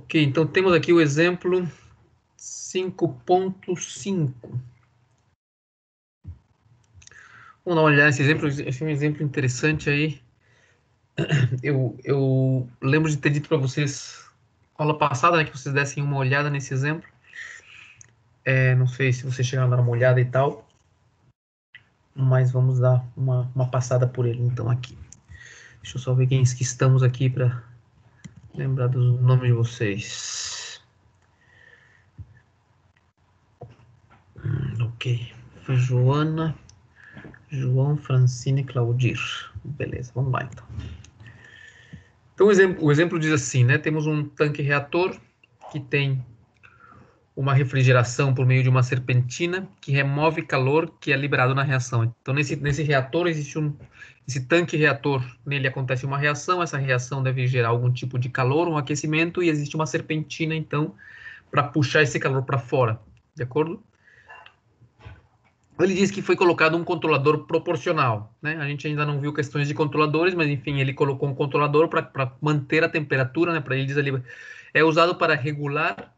Ok, então temos aqui o exemplo 5.5. Vamos dar uma olhada nesse exemplo, achei um exemplo interessante aí. Eu lembro de ter dito para vocês, aula passada, né, que vocês dessem uma olhada nesse exemplo. Não sei se vocês chegaram a dar uma olhada e tal, mas vamos dar uma passada por ele então aqui. Deixa eu só ver quem que estamos aqui para lembrar dos nomes de vocês. Ok, foi Joana, João, Francine e Claudir. Beleza, vamos lá então. Então o exemplo diz assim, né? Temos um tanque reator que tem uma refrigeração por meio de uma serpentina que remove calor que é liberado na reação. Então nesse reator existe esse tanque reator, nele acontece uma reação, essa reação deve gerar algum tipo de calor, um aquecimento, e existe uma serpentina então para puxar esse calor para fora, de acordo? Ele diz que foi colocado um controlador proporcional, né? A gente ainda não viu questões de controladores, mas enfim, ele colocou um controlador para manter a temperatura, né? Para ele diz ali, é usado para regular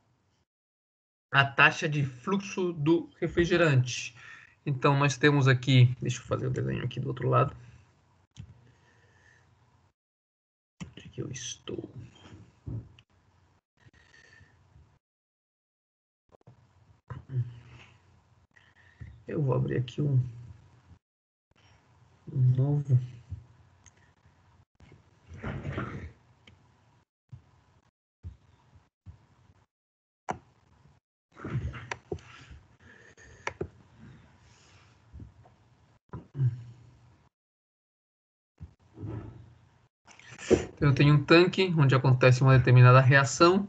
a taxa de fluxo do refrigerante. Então nós temos aqui, deixa eu fazer o desenho aqui do outro lado. Onde que eu estou? Eu vou abrir aqui um novo. Eu tenho um tanque onde acontece uma determinada reação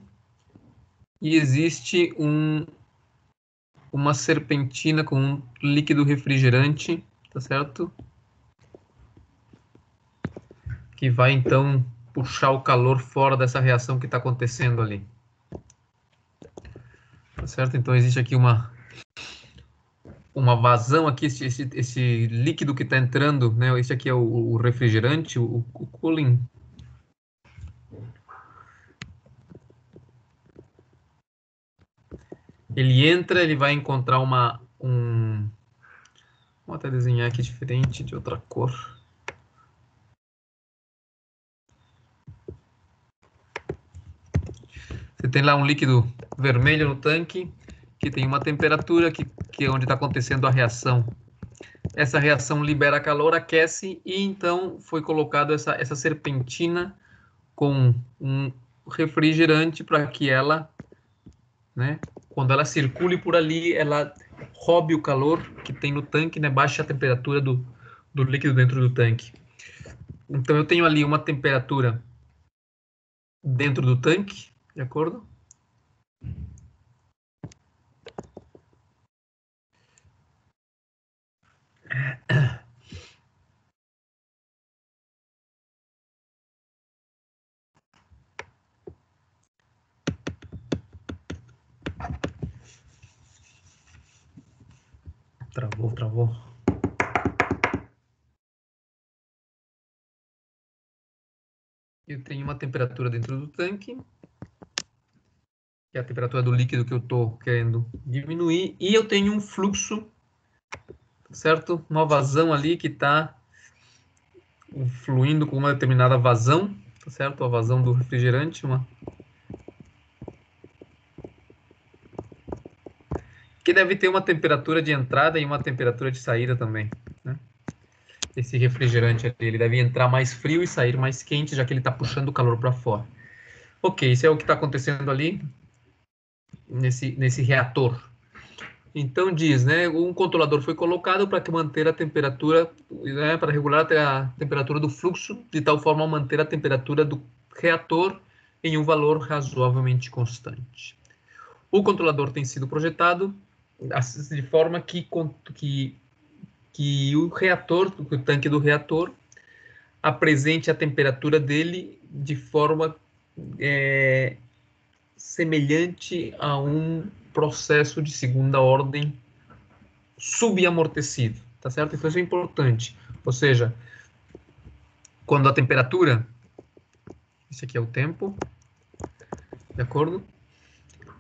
e existe uma serpentina com um líquido refrigerante, tá certo? Que vai então puxar o calor fora dessa reação que está acontecendo ali. Tá certo? Então existe aqui uma vazão aqui, esse líquido que está entrando, né? Esse aqui é o refrigerante, o cooling. Ele entra, ele vai encontrar vou até desenhar aqui diferente, de outra cor. Você tem lá um líquido vermelho no tanque, que tem uma temperatura que é onde está acontecendo a reação. Essa reação libera calor, aquece, e então foi colocado essa serpentina com um refrigerante para que ela, né, quando ela circule por ali, ela roube o calor que tem no tanque, né, baixe a temperatura do líquido dentro do tanque. Então eu tenho ali uma temperatura dentro do tanque, de acordo? Travou. Eu tenho uma temperatura dentro do tanque, que é a temperatura do líquido que eu estou querendo diminuir, e eu tenho um fluxo, certo? Uma vazão ali que está fluindo com uma determinada vazão, tá certo? A vazão do refrigerante, que deve ter uma temperatura de entrada e uma temperatura de saída também, né? Esse refrigerante ali, ele deve entrar mais frio e sair mais quente, já que ele está puxando o calor para fora. Ok, isso é o que está acontecendo ali nesse reator. Então diz, né, um controlador foi colocado para manter a temperatura, né, para regular a temperatura do fluxo, de tal forma a manter a temperatura do reator em um valor razoavelmente constante. O controlador tem sido projetado de forma que o reator, o tanque do reator, apresente a temperatura dele de forma semelhante a um processo de segunda ordem subamortecido, tá certo? Então isso é importante. Ou seja, quando a temperatura, esse aqui é o tempo, de acordo?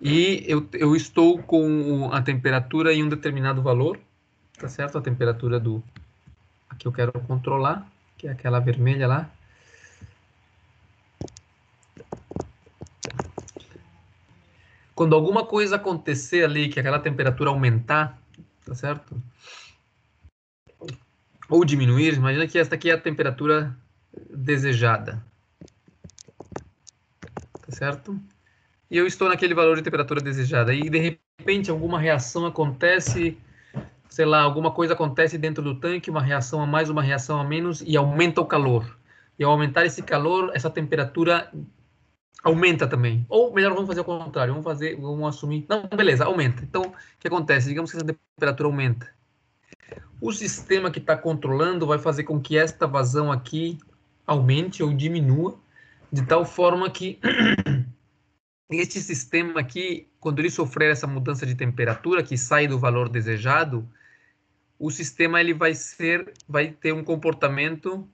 E eu estou com a temperatura em um determinado valor, tá certo? A temperatura do... Aqui eu quero controlar, que é aquela vermelha lá. Quando alguma coisa acontecer ali, que aquela temperatura aumentar, tá certo? Ou diminuir, imagina que esta aqui é a temperatura desejada, tá certo? E eu estou naquele valor de temperatura desejada. E de repente alguma reação acontece, sei lá, alguma coisa acontece dentro do tanque, uma reação a mais, uma reação a menos, e aumenta o calor. E ao aumentar esse calor, essa temperatura aumenta também. Ou melhor, vamos fazer o contrário, vamos assumir. Não, beleza, aumenta. Então, o que acontece? Digamos que essa temperatura aumenta. O sistema que está controlando vai fazer com que esta vazão aqui aumente ou diminua, de tal forma que este sistema aqui, quando ele sofrer essa mudança de temperatura, que sai do valor desejado, o sistema ele vai ter um comportamento,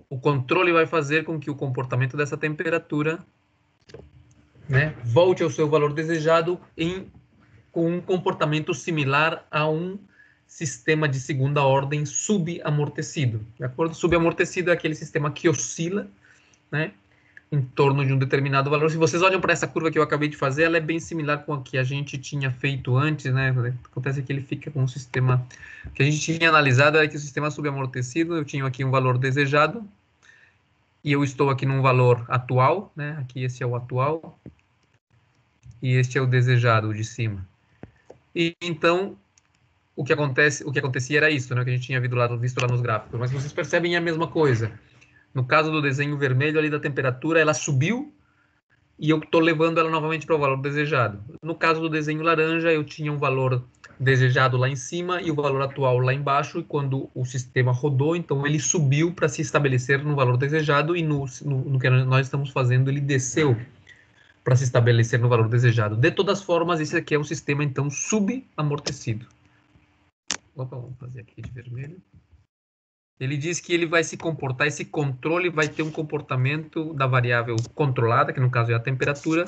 o controle vai fazer com que o comportamento dessa temperatura, né, volte ao seu valor desejado com um comportamento similar a um sistema de segunda ordem subamortecido. De acordo? Subamortecido é aquele sistema que oscila, né, em torno de um determinado valor. Se vocês olham para essa curva que eu acabei de fazer, ela é bem similar com a que a gente tinha feito antes, né? Acontece que ele fica com um sistema que a gente tinha analisado, era que o sistema subamortecido, eu tinha aqui um valor desejado, e eu estou aqui num valor atual, né? Aqui esse é o atual, e este é o desejado, o de cima. E então, o que acontecia era isso, né? Que a gente tinha visto lá nos gráficos. Mas vocês percebem a mesma coisa. No caso do desenho vermelho ali da temperatura, ela subiu, e eu estou levando ela novamente para o valor desejado. No caso do desenho laranja, eu tinha um valor desejado lá em cima e o valor atual lá embaixo, e quando o sistema rodou, então ele subiu para se estabelecer no valor desejado, e no que nós estamos fazendo, ele desceu para se estabelecer no valor desejado. De todas formas, esse aqui é um sistema, então, subamortecido. Opa, vamos fazer aqui de vermelho. Ele diz que ele vai se comportar, esse controle vai ter um comportamento da variável controlada, que no caso é a temperatura,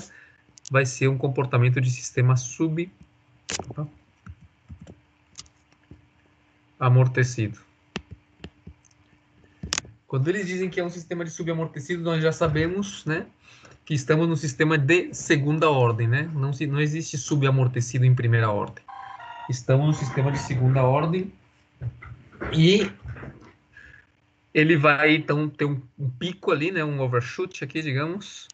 vai ser um comportamento de sistema subamortecido. Quando eles dizem que é um sistema de subamortecido, nós já sabemos, né, que estamos no sistema de segunda ordem, né? Não existe subamortecido em primeira ordem. Estamos no sistema de segunda ordem e ele vai, então, ter um pico ali, né, um overshoot aqui, digamos.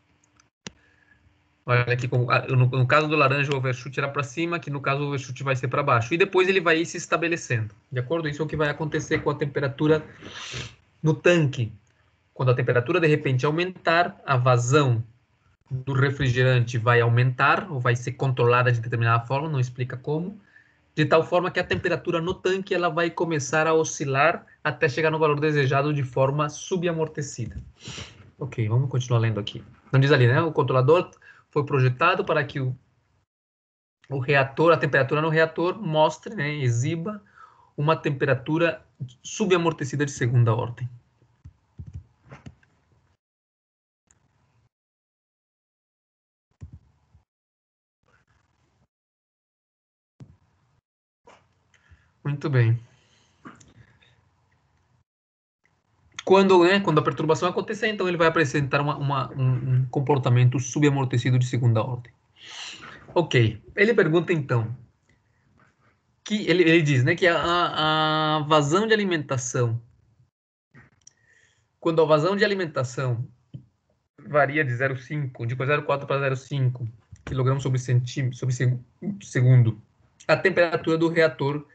Olha aqui, no caso do laranja, o overshoot era para cima, que no caso o overshoot vai ser para baixo. E depois ele vai ir se estabelecendo. De acordo? Isso é o que vai acontecer com a temperatura no tanque. Quando a temperatura de repente aumentar, a vazão do refrigerante vai aumentar, ou vai ser controlada de determinada forma, não explica como, de tal forma que a temperatura no tanque ela vai começar a oscilar até chegar no valor desejado de forma subamortecida. Ok, vamos continuar lendo aqui. Não diz ali, né? O controlador foi projetado para que o reator, a temperatura no reator mostre, né, exiba uma temperatura subamortecida de segunda ordem. Muito bem. Quando a perturbação acontecer, então ele vai apresentar um comportamento subamortecido de segunda ordem. Ok. Ele pergunta então que ele diz, né, que a vazão de alimentação, quando a vazão de alimentação varia de 0,5, de 0,4 para 0,5 kg sobre segundo, a temperatura do reator,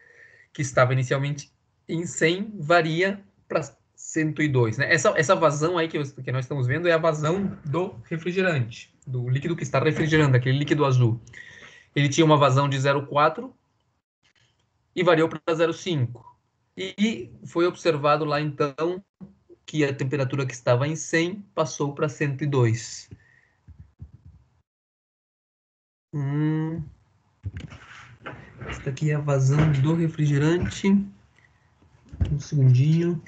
que estava inicialmente em 100, varia para 102. Né? Essa vazão aí que nós estamos vendo é a vazão do refrigerante, do líquido que está refrigerando, aquele líquido azul. Ele tinha uma vazão de 0,4 e variou para 0,5. E foi observado lá, então, que a temperatura que estava em 100 passou para 102. Esta aqui é a vazão do refrigerante. Um segundinho.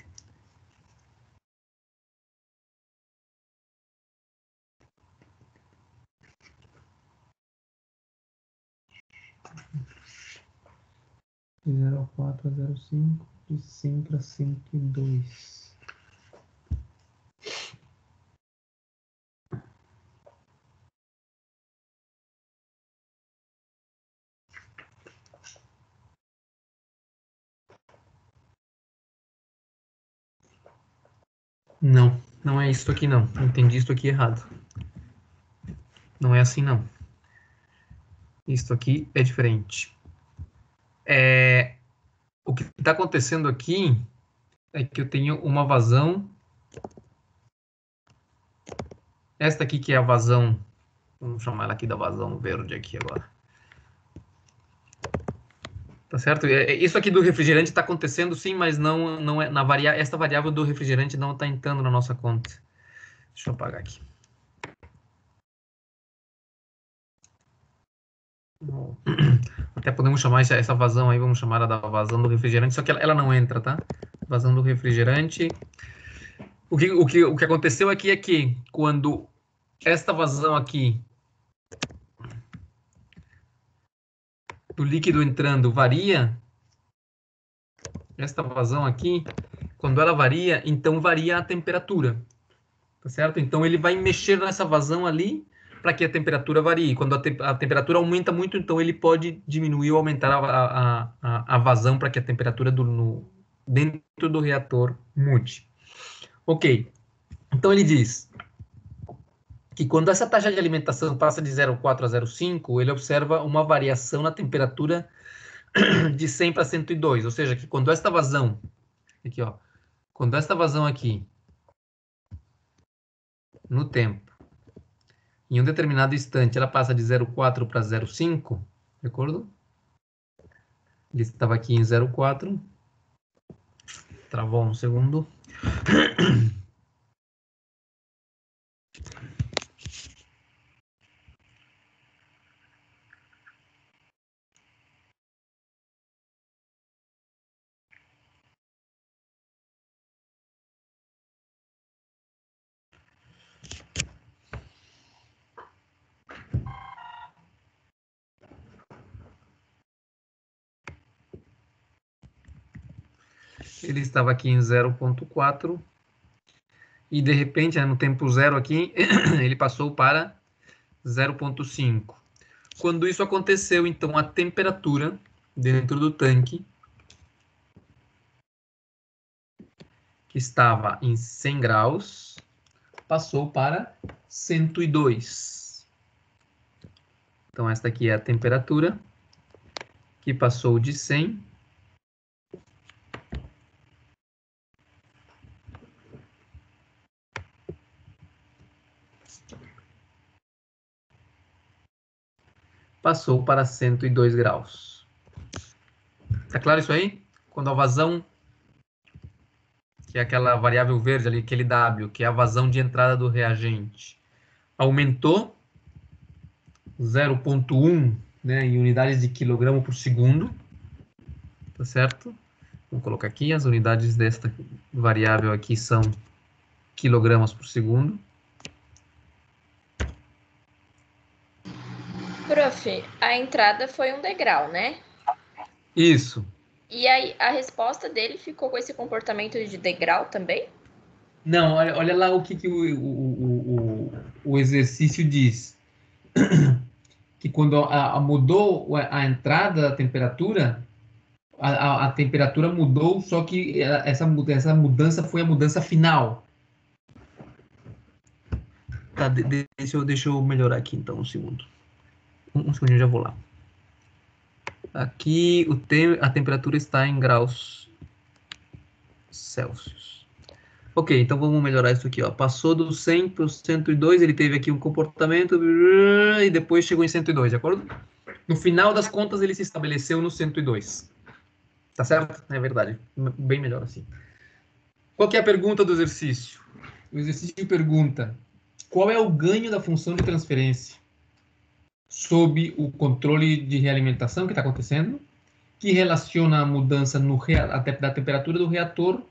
De 0,4 a 0,5, de 100 para 102. Não, não é isso aqui não. Entendi isso aqui errado. Não é assim não. Isso aqui é diferente. O que está acontecendo aqui é que eu tenho uma vazão. Esta aqui que é a vazão. Vamos chamar ela aqui da vazão verde aqui agora. Tá certo? Isso aqui do refrigerante está acontecendo sim, mas não é esta variável do refrigerante não está entrando na nossa conta. Deixa eu apagar aqui. Até podemos chamar essa vazão aí, vamos chamar ela da vazão do refrigerante, só que ela não entra, tá? Vazão do refrigerante. O que aconteceu aqui é que quando esta vazão aqui do líquido entrando varia, esta vazão aqui, quando ela varia, então varia a temperatura, tá certo? Então ele vai mexer nessa vazão ali para que a temperatura varie. Quando a temperatura aumenta muito, então ele pode diminuir ou aumentar a vazão para que a temperatura dentro do reator mude. Ok. Então ele diz que quando essa taxa de alimentação passa de 0,4 a 0,5, ele observa uma variação na temperatura de 100 para 102, ou seja, que quando esta vazão, aqui ó, quando esta vazão aqui, no tempo, em um determinado instante, ela passa de 0,4 para 0,5, de acordo? Ele estava aqui em 0,4, travou um segundo. Ele estava aqui em 0,4 e de repente, no tempo zero aqui, ele passou para 0,5. Quando isso aconteceu, então a temperatura dentro do tanque, que estava em 100 graus, passou para 102. Então esta aqui é a temperatura que passou de 100 passou para 102 graus. Tá claro isso aí? Quando a vazão, que é aquela variável verde ali, aquele W, que é a vazão de entrada do reagente, aumentou 0,1, né, em unidades de quilograma por segundo, tá certo? Vamos colocar aqui, as unidades desta variável aqui são quilogramas por segundo. Prof, a entrada foi um degrau, né? Isso. E aí a resposta dele ficou com esse comportamento de degrau também? Não, olha lá o que o exercício diz. Que quando mudou a entrada da temperatura, a temperatura mudou, só que essa mudança foi a mudança final. Tá, deixa eu melhorar aqui então, um segundo. Um segundinho, já vou lá. Aqui a temperatura está em graus Celsius. Ok, então vamos melhorar isso aqui, ó. Passou do 100 para o 102, ele teve aqui um comportamento e depois chegou em 102, de acordo? No final das contas, ele se estabeleceu no 102. Tá certo? É verdade. Bem melhor assim. Qual que é a pergunta do exercício? O exercício pergunta: qual é o ganho da função de transferência sob o controle de realimentação que está acontecendo, que relaciona a mudança da temperatura do reator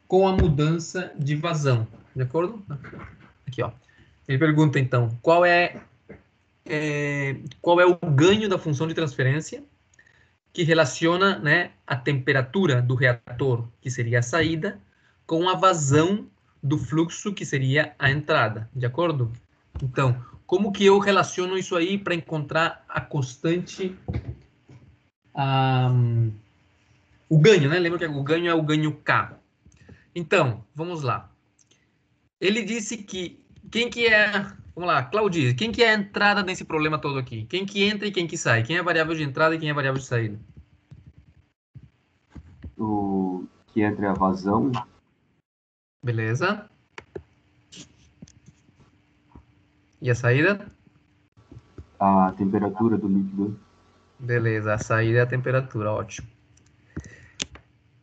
com a mudança de vazão, de acordo? Aqui, ó. Ele pergunta, então, qual é o ganho da função de transferência que relaciona, né, a temperatura do reator, que seria a saída, com a vazão do fluxo, que seria a entrada, de acordo? Então, como que eu relaciono isso aí para encontrar a constante, o ganho, né? Lembra que o ganho é o ganho K. Então, vamos lá. Ele disse que quem que é, vamos lá, Claudia, quem que é a entrada nesse problema todo aqui? Quem que entra e quem que sai? Quem é a variável de entrada e quem é a variável de saída? O que entra é a vazão. Beleza. E a saída? A temperatura do líquido. Beleza, a saída é a temperatura, ótimo.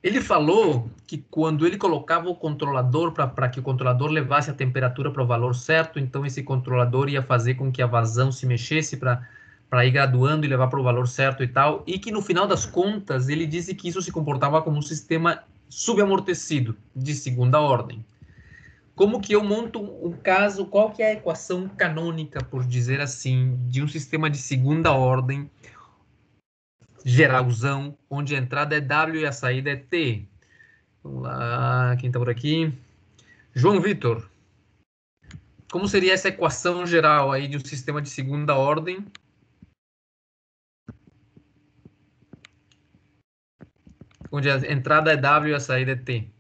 Ele falou que quando ele colocava o controlador para que o controlador levasse a temperatura para o valor certo, então esse controlador ia fazer com que a vazão se mexesse para ir graduando e levar para o valor certo e tal, e que no final das contas ele disse que isso se comportava como um sistema subamortecido de segunda ordem. Como que eu monto um caso, qual que é a equação canônica, por dizer assim, de um sistema de segunda ordem geralzão, onde a entrada é W e a saída é T? Vamos lá, quem está por aqui? João Vitor. Como seria essa equação geral aí de um sistema de segunda ordem? Onde a entrada é W e a saída é T.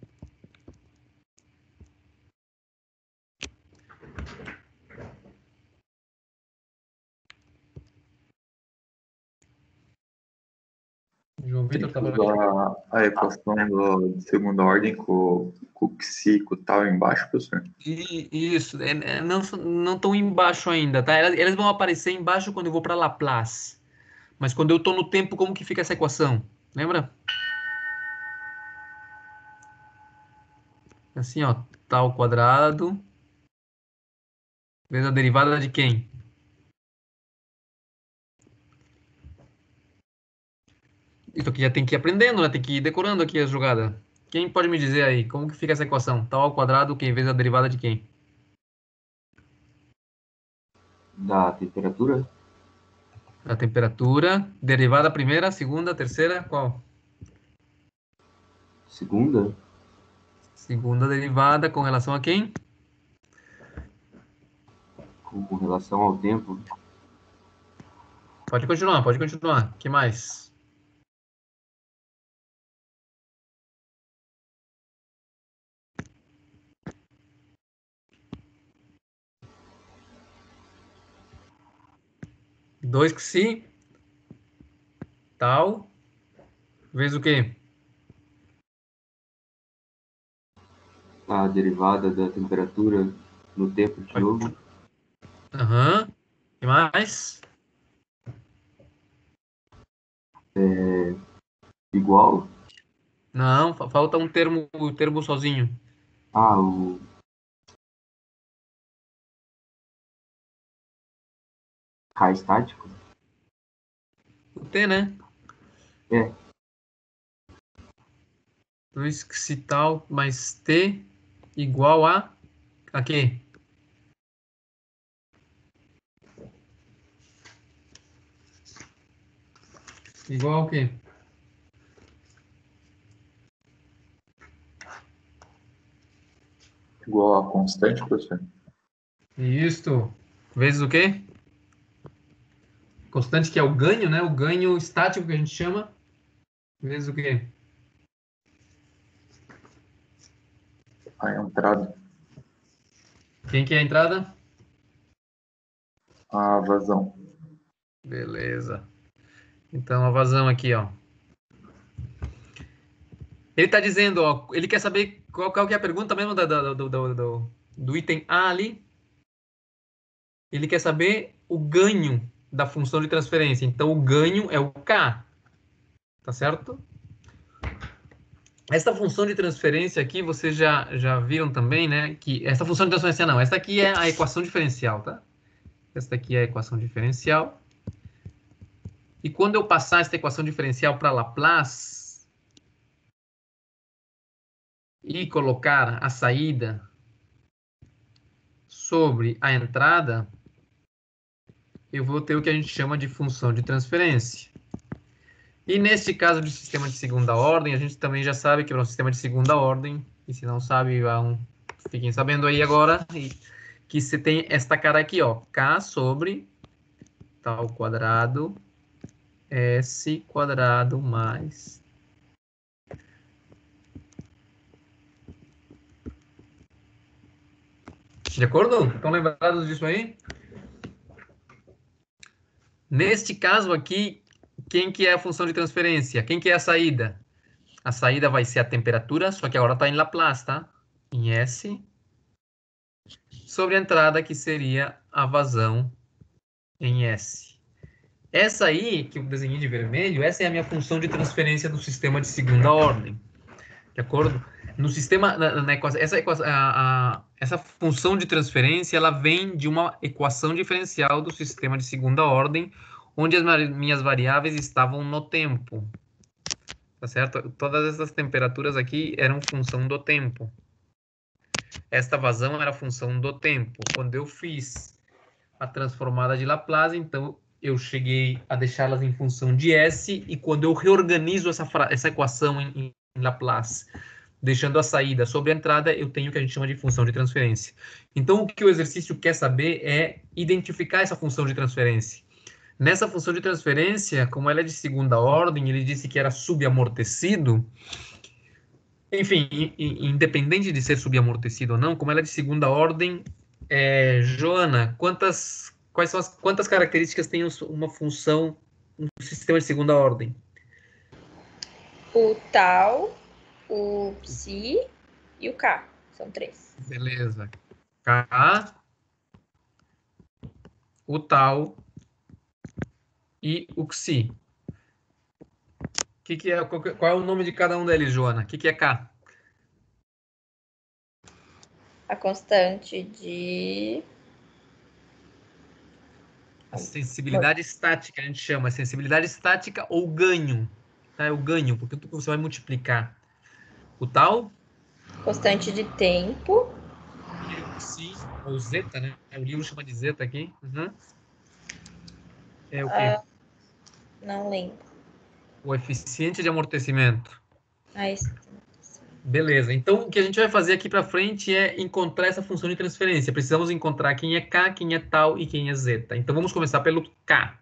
João Tem Vitor que está por aqui? usar a equação de segunda ordem com o psi, com o tal embaixo, professor. Isso, não estão embaixo ainda, tá? Elas vão aparecer embaixo quando eu vou para Laplace. Mas quando eu estou no tempo, como que fica essa equação? Lembra? Assim, ó, tal ao quadrado vezes a derivada de quem? Isso aqui já tem que ir aprendendo, né? Tem que ir decorando aqui as jogadas. Quem pode me dizer aí, como que fica essa equação? Tal ao quadrado, quem vezes a derivada de quem? Da temperatura. A temperatura, derivada primeira, segunda, terceira, qual? Segunda. Segunda derivada com relação a quem? Com relação ao tempo. Pode continuar, pode continuar. Que mais? Dois que se tal vezes o quê? A derivada da temperatura no tempo de Pode. novo. Aham. Que mais? Igual. Não, falta um termo sozinho. O K estático. O T, né? É. 2 que se tal mais T igual a quê? Igual ao quê? Igual a constante, professor. Isto. Vezes o quê? Constante que é o ganho, né? O ganho estático que a gente chama. Vezes o quê? A entrada, Quem que é a entrada? a vazão. Beleza. Então, a vazão aqui, ó. Ele está dizendo, ó, ele quer saber qual que é a pergunta mesmo do item A ali. Ele quer saber o ganho da função de transferência. Então, o ganho é o K. Tá certo? Essa função de transferência aqui, vocês já viram também, né? Que essa função de transferência não. Essa aqui é a equação diferencial, tá? Essa aqui é a equação diferencial. E quando eu passar essa equação diferencial para Laplace e colocar a saída sobre a entrada, eu vou ter o que a gente chama de função de transferência. E neste caso de sistema de segunda ordem, a gente também já sabe que é um sistema de segunda ordem, e se não sabe, fiquem sabendo aí agora, que você tem esta cara aqui, ó, K sobre tal quadrado, S quadrado mais... De acordo? Estão lembrados disso aí? Neste caso aqui, quem que é a função de transferência? Quem que é a saída? A saída vai ser a temperatura, só que agora está em Laplace, tá? Em S, sobre a entrada, que seria a vazão em S. Essa aí, que eu desenhei de vermelho, essa é a minha função de transferência do sistema de segunda ordem. De acordo? No sistema, na equação, essa função de transferência, ela vem de uma equação diferencial do sistema de segunda ordem, onde as minhas variáveis estavam no tempo. Tá certo? Todas essas temperaturas aqui eram função do tempo. Esta vazão era função do tempo. Quando eu fiz a transformada de Laplace, então eu cheguei a deixá-las em função de S, e quando eu reorganizo essa equação em Laplace, deixando a saída sobre a entrada, eu tenho o que a gente chama de função de transferência. Então, o que o exercício quer saber é identificar essa função de transferência. Nessa função de transferência, como ela é de segunda ordem, ele disse que era subamortecido. Enfim, independente de ser subamortecido ou não, como ela é de segunda ordem, Joana, quantas características tem uma função, um sistema de segunda ordem? O tal, o psi e o k. São 3. Beleza. K, o tal e o xi. Qual é o nome de cada um deles, Joana? O que é K? A constante de... A sensibilidade estática, a gente chama. Sensibilidade estática ou ganho. Tá? É o ganho, porque você vai multiplicar. O tal? Constante de tempo. E o xi, ou zeta, né? O livro chama de zeta aqui. Uhum. É o quê? Não lembro. O eficiente de amortecimento. Isso. Beleza. Então, o que a gente vai fazer aqui para frente é encontrar essa função de transferência. Precisamos encontrar quem é K, quem é tal e quem é zeta. Então, vamos começar pelo K.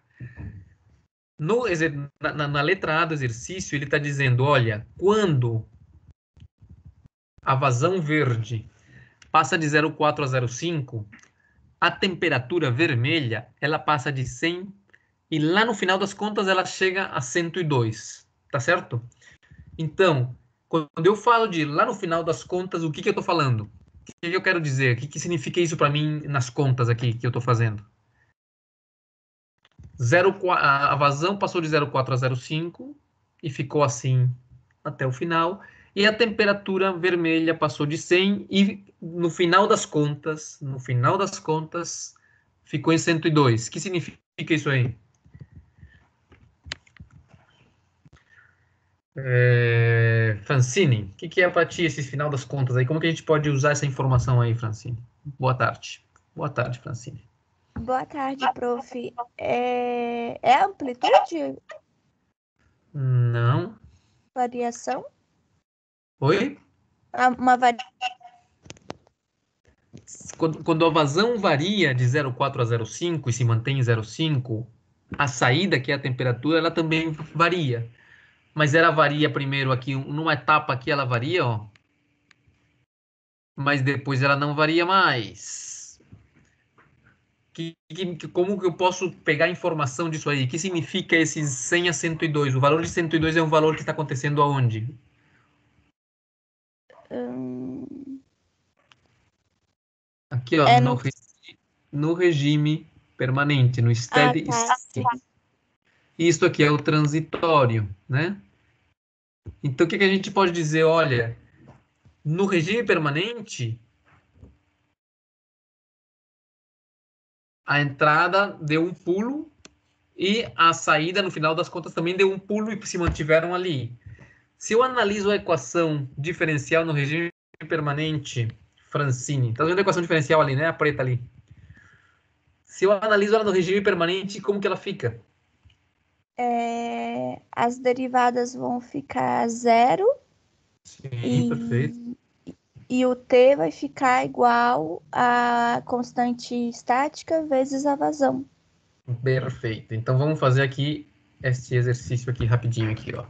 Na letra A do exercício, ele está dizendo, olha, quando a vazão verde passa de 0,4 a 0,5, a temperatura vermelha, ela passa de 100 e lá no final das contas ela chega a 102, tá certo? Então, quando eu falo de lá no final das contas, o que eu estou falando? O que eu quero dizer? O que significa isso para mim nas contas aqui que eu estou fazendo? A vazão passou de 0,4 a 0,5 e ficou assim até o final. E a temperatura vermelha passou de 100 e no final das contas, ficou em 102. O que significa isso aí? Francine, o que é para ti esse final das contas aí? Como que a gente pode usar essa informação aí, Francine? Boa tarde. Boa tarde, Francine. Boa tarde, prof. É amplitude? Não. Variação? Oi? Uma variação. Quando a vazão varia de 0,4 a 0,5 e se mantém em 0,5, a saída, que é a temperatura, ela também varia. Mas ela varia primeiro aqui, numa etapa aqui ela varia, ó. Mas depois ela não varia mais. Como que eu posso pegar informação disso aí? O que significa esses 100 a 102? O valor de 102 é um valor que está acontecendo aonde? Aqui, ó, no regime permanente, no steady state. Isto aqui é o transitório, né? Então, o que a gente pode dizer? Olha, no regime permanente, a entrada deu um pulo e a saída, no final das contas, também deu um pulo e se mantiveram ali. Se eu analiso a equação diferencial no regime permanente, Francine, tá vendo a equação diferencial ali, né? A preta ali. Se eu analiso ela no regime permanente, como que ela fica? as derivadas vão ficar 0 Sim, perfeito. e o t vai ficar igual a constante estática vezes a vazão. Perfeito. Então vamos fazer aqui este exercício aqui rapidinho aqui, ó.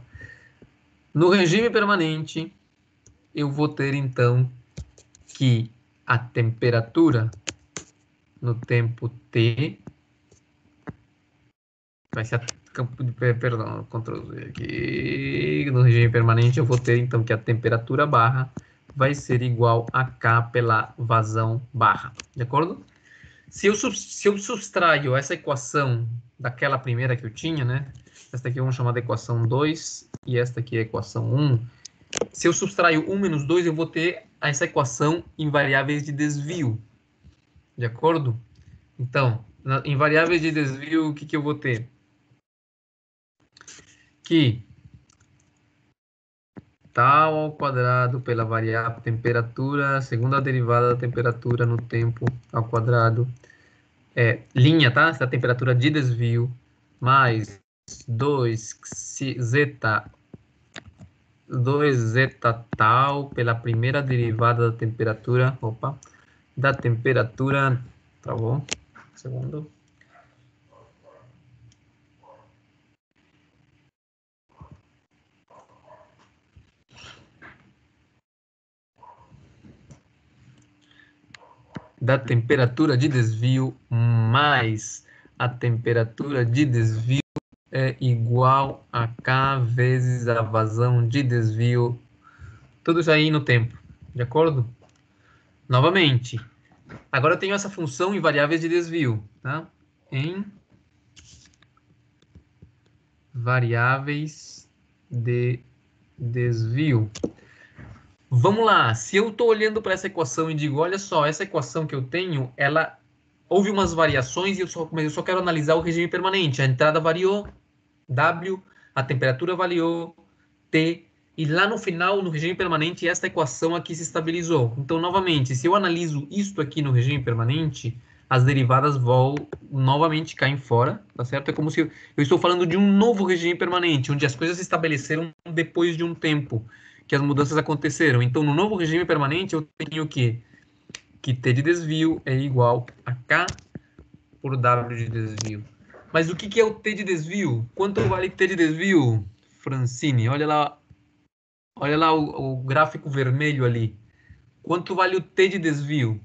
No regime permanente, eu vou ter então que a temperatura no tempo t vai ser perdão, Ctrl Z aqui. No regime permanente eu vou ter então que a temperatura barra vai ser igual a K pela vazão barra, de acordo? Se eu subtraio essa equação daquela primeira que eu tinha, né? Esta aqui vamos chamar de equação 2 e esta aqui é a equação 1. Se eu subtraio 1 menos 2, eu vou ter essa equação em variáveis de desvio. De acordo? Então, em variáveis de desvio, o que eu vou ter? Que tal ao quadrado pela variável temperatura, segundo a derivada da temperatura no tempo ao quadrado, linha, tá? Essa é a temperatura de desvio, mais 2zeta tal pela primeira derivada da temperatura, tá bom? Segundo. Da temperatura de desvio mais a temperatura de desvio é igual a K vezes a vazão de desvio. Tudo isso aí no tempo, de acordo? Novamente, agora eu tenho essa função em variáveis de desvio, tá? Em variáveis de desvio. Vamos lá, se eu estou olhando para essa equação e digo, olha só, essa equação que eu tenho, ela houve umas variações e mas eu só quero analisar o regime permanente. A entrada variou, W, a temperatura variou, T, e lá no final, no regime permanente, esta equação aqui se estabilizou. Então, novamente, se eu analiso isto aqui no regime permanente, as derivadas vão novamente cair fora, tá certo? É como se eu estou falando de um novo regime permanente, onde as coisas se estabeleceram depois de um tempo que as mudanças aconteceram. Então, no novo regime permanente, eu tenho que T de desvio é igual a K por W de desvio. Mas o que é o T de desvio? Quanto vale T de desvio, Francine? Olha lá o gráfico vermelho ali. Quanto vale o T de desvio?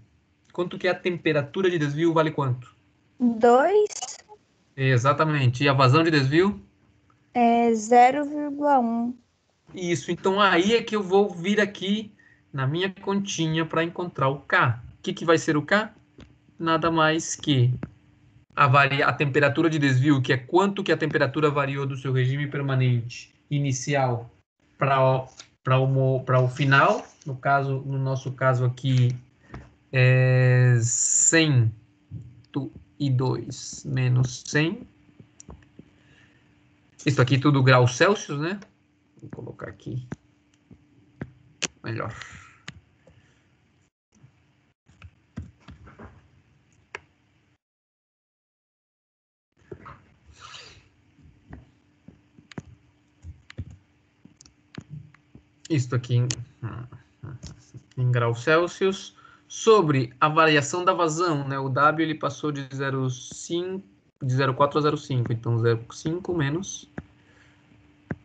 Quanto que é a temperatura de desvio? Vale quanto? 2 Exatamente. E a vazão de desvio? é 0,1. Isso. Então, aí é que eu vou vir aqui na minha continha para encontrar o K. O que vai ser o K? Nada mais que a temperatura de desvio, que é quanto que a temperatura variou do seu regime permanente inicial para o final. No nosso caso aqui, é 102 menos 100. Isso aqui tudo graus Celsius, né? Vou colocar aqui melhor. Isto aqui em graus Celsius, sobre a variação da vazão, né? O W ele passou de 0,4 a 0,5, então 0,5 menos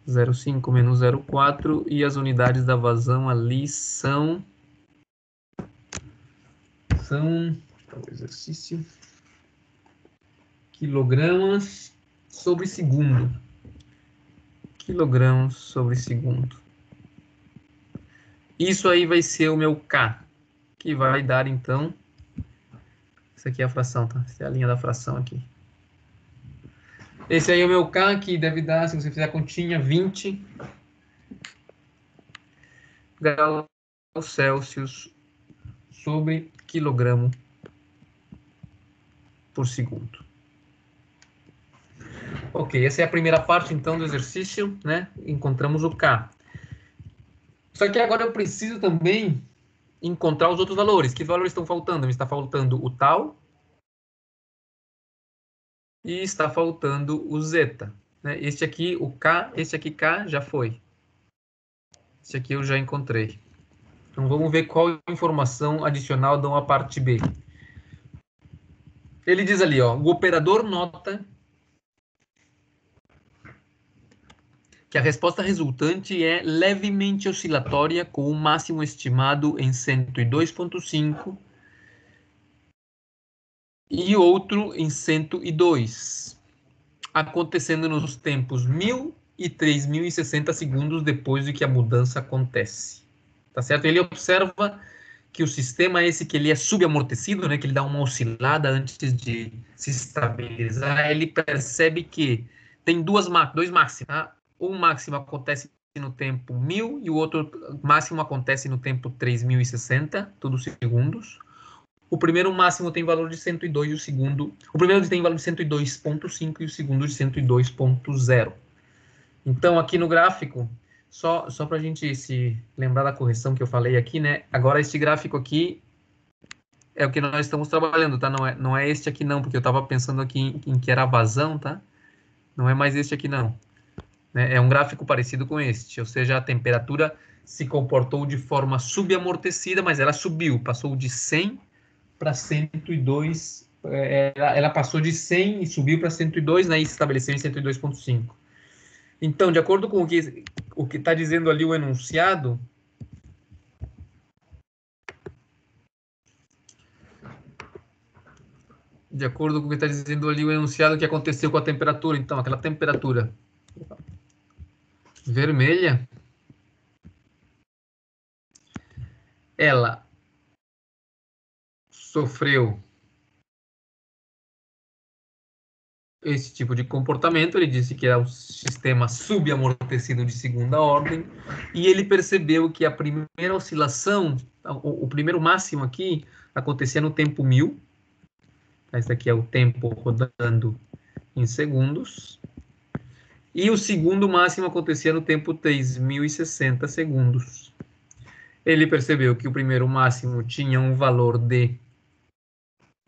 0,5 menos 0,4, e as unidades da vazão ali são o exercício, quilogramas sobre segundo. Quilogramas sobre segundo. Isso aí vai ser o meu K, que vai dar, então... Isso aqui é a fração, tá? Essa é a linha da fração aqui. Esse aí é o meu K, que deve dar, se você fizer a continha, 20 graus Celsius sobre quilograma por segundo. Ok, essa é a primeira parte, então, do exercício, né? Encontramos o K. Só que agora eu preciso também encontrar os outros valores. Que valores estão faltando? Me está faltando o tal e está faltando o zeta. né? Este aqui, o K, este aqui K já foi. Este aqui eu já encontrei. Então vamos ver qual informação adicional dão a parte B. Ele diz ali, ó, o operador nota que a resposta resultante é levemente oscilatória, com o máximo estimado em 102,5 e outro em 102, acontecendo nos tempos 1.000 e 3.060 segundos depois de que a mudança acontece. Tá certo? Ele observa que o sistema é esse que ele é subamortecido, né, que ele dá uma oscilada antes de se estabilizar. Ele percebe que tem dois máximos, tá? Um máximo acontece no tempo 1.000 e o outro máximo acontece no tempo 3.060, todos segundos. O primeiro máximo tem valor de 102 e o segundo... O primeiro tem valor de 102,5 e o segundo de 102,0. Então, aqui no gráfico, só para a gente se lembrar da correção que eu falei aqui, né? Agora, este gráfico aqui é o que nós estamos trabalhando, tá? Não é este aqui não, porque eu estava pensando aqui em que era a vazão, tá? Não é mais este aqui não. É um gráfico parecido com este, ou seja, a temperatura se comportou de forma subamortecida, mas ela subiu, passou de 100 para 102, ela passou de 100 e subiu para 102, né, e se estabeleceu em 102,5. Então, de acordo com o que está dizendo ali o enunciado, de acordo com o que está dizendo ali o enunciado, o que aconteceu com a temperatura, então, aquela temperatura vermelha, ela sofreu esse tipo de comportamento. Ele disse que é um sistema subamortecido de segunda ordem, e ele percebeu que a primeira oscilação, o primeiro máximo aqui, acontecia no tempo 1.000. Esse aqui é o tempo rodando em segundos. E o segundo máximo acontecia no tempo 3.060 segundos. Ele percebeu que o primeiro máximo tinha um valor de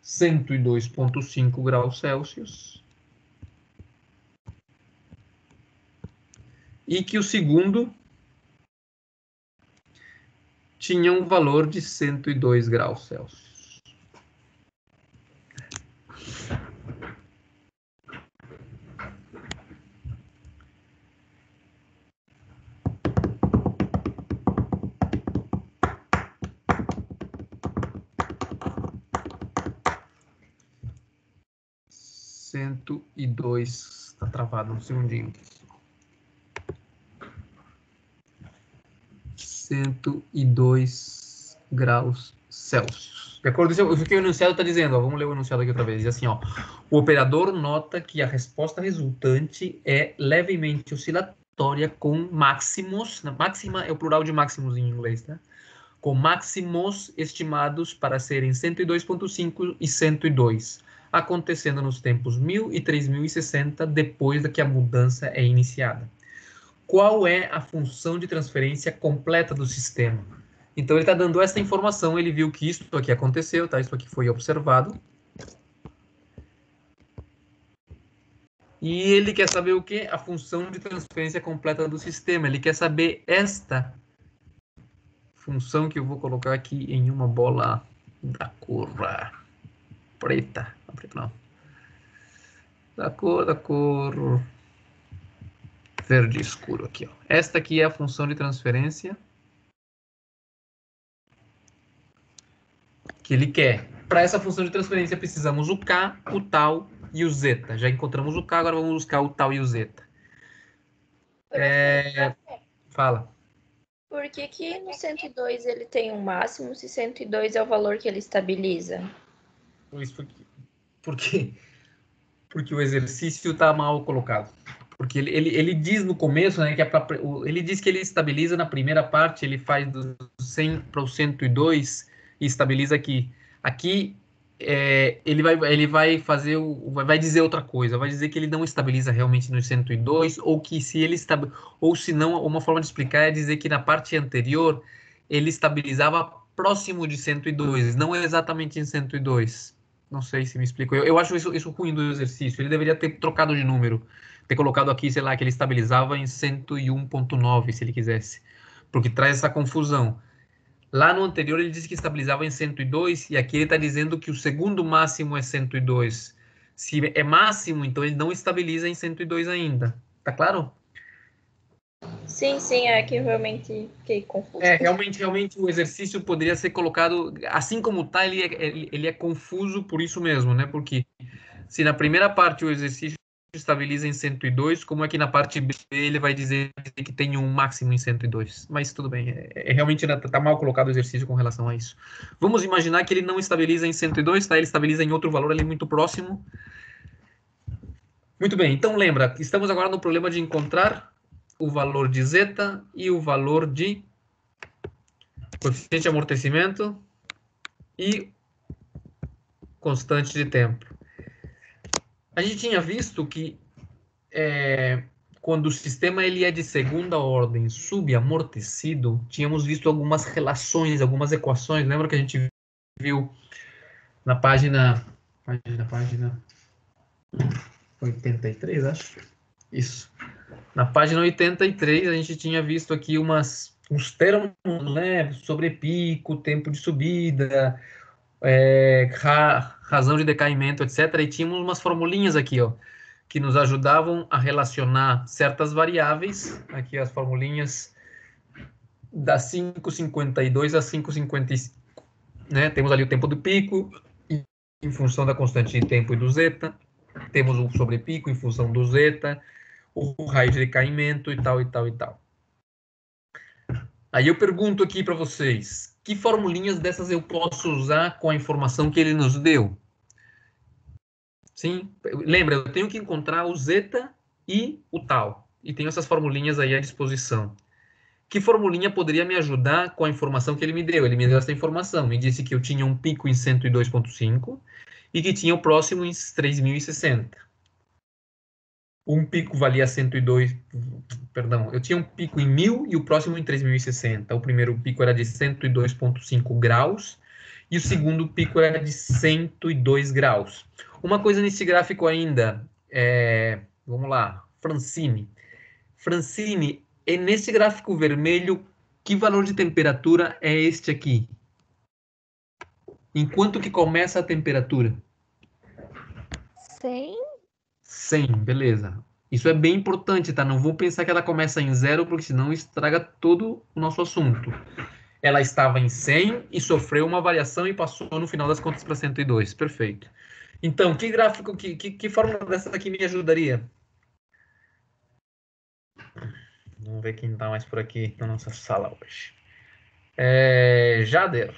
102,5 graus Celsius. E que o segundo tinha um valor de 102 graus Celsius. Está travado um segundinho. 102 graus Celsius. De acordo com o que o enunciado está dizendo, ó, vamos ler o enunciado aqui outra vez. Diz assim, ó, o operador nota que a resposta resultante é levemente oscilatória com máximos, máxima é o plural de máximos em inglês, tá? Com máximos estimados para serem 102,5 e 102, acontecendo nos tempos 1.000 e 3.060 depois da que a mudança é iniciada. Qual é a função de transferência completa do sistema? Então, ele está dando essa informação, ele viu que isso aqui aconteceu, tá? Isso aqui foi observado. E ele quer saber o quê? A função de transferência completa do sistema. Ele quer saber esta função que eu vou colocar aqui em uma bola da cor preta. Não, preta não. Da cor verde escuro aqui, ó. Esta aqui é a função de transferência que ele quer. Para essa função de transferência precisamos o K, o tal e o zeta. Já encontramos o K, agora vamos buscar o tal e o zeta. Fala. Por que no 102 ele tem um máximo, se 102 é o valor que ele estabiliza? Porque o exercício está mal colocado. Porque ele diz no começo, né, que ele diz que ele estabiliza na primeira parte, ele faz do 100 para o 102 e estabiliza aqui. Aqui ele vai dizer outra coisa, vai dizer que ele não estabiliza realmente no 102, ou que se ele ou se não, uma forma de explicar é dizer que na parte anterior ele estabilizava próximo de 102, não exatamente em 102. Não sei se me explico. Eu acho isso ruim do exercício. Ele deveria ter trocado de número. ter colocado aqui, sei lá, que ele estabilizava em 101,9, se ele quisesse, porque traz essa confusão. Lá no anterior ele disse que estabilizava em 102 e aqui ele está dizendo que o segundo máximo é 102. Se é máximo, então ele não estabiliza em 102 ainda. Tá claro? Sim, sim, é que eu realmente fiquei confusa. Realmente o exercício poderia ser colocado, assim como tá, ele é confuso por isso mesmo, né? Porque se na primeira parte o exercício estabiliza em 102, como é que na parte B ele vai dizer que tem um máximo em 102? Mas tudo bem, realmente tá mal colocado o exercício com relação a isso. Vamos imaginar que ele não estabiliza em 102, tá? Ele estabiliza em outro valor ali muito próximo. Muito bem, então lembra, estamos agora no problema de encontrar o valor de zeta e o valor de coeficiente de amortecimento e constante de tempo. A gente tinha visto que quando o sistema ele é de segunda ordem subamortecido, tínhamos visto algumas relações, algumas equações. Lembra que a gente viu na página 83, acho? Isso. Na página 83, a gente tinha visto aqui uns termos, né, sobre pico, tempo de subida, razão de decaimento, etc. E tínhamos umas formulinhas aqui, ó, que nos ajudavam a relacionar certas variáveis. Aqui as formulinhas da 5,52 a 5,55. Né? Temos ali o tempo do pico, em função da constante de tempo e do zeta. Temos o sobrepico em função do zeta, o raio de decaimento e tal, e tal, e tal. Aí eu pergunto aqui para vocês, que formulinhas dessas eu posso usar com a informação que ele nos deu? Sim, lembra, eu tenho que encontrar o zeta e o tal. E tenho essas formulinhas aí à disposição. Que formulinha poderia me ajudar com a informação que ele me deu? Ele me deu essa informação, me disse que eu tinha um pico em 102,5 e que tinha o próximo em 3.060. Um pico valia 102, perdão, eu tinha um pico em 1.000 e o próximo em 3.060. O primeiro pico era de 102,5 graus e o segundo pico era de 102 graus. Uma coisa nesse gráfico ainda, vamos lá, Francine. Francine, nesse gráfico vermelho, que valor de temperatura é este aqui? Enquanto que começa a temperatura? 100. 100, beleza. Isso é bem importante, tá? Não vou pensar que ela começa em 0, porque senão estraga todo o nosso assunto. Ela estava em 100 e sofreu uma variação e passou, no final das contas, para 102. Perfeito. Então, que gráfico, que fórmula dessa daqui me ajudaria? Vamos ver quem está mais por aqui na nossa sala hoje. Jader,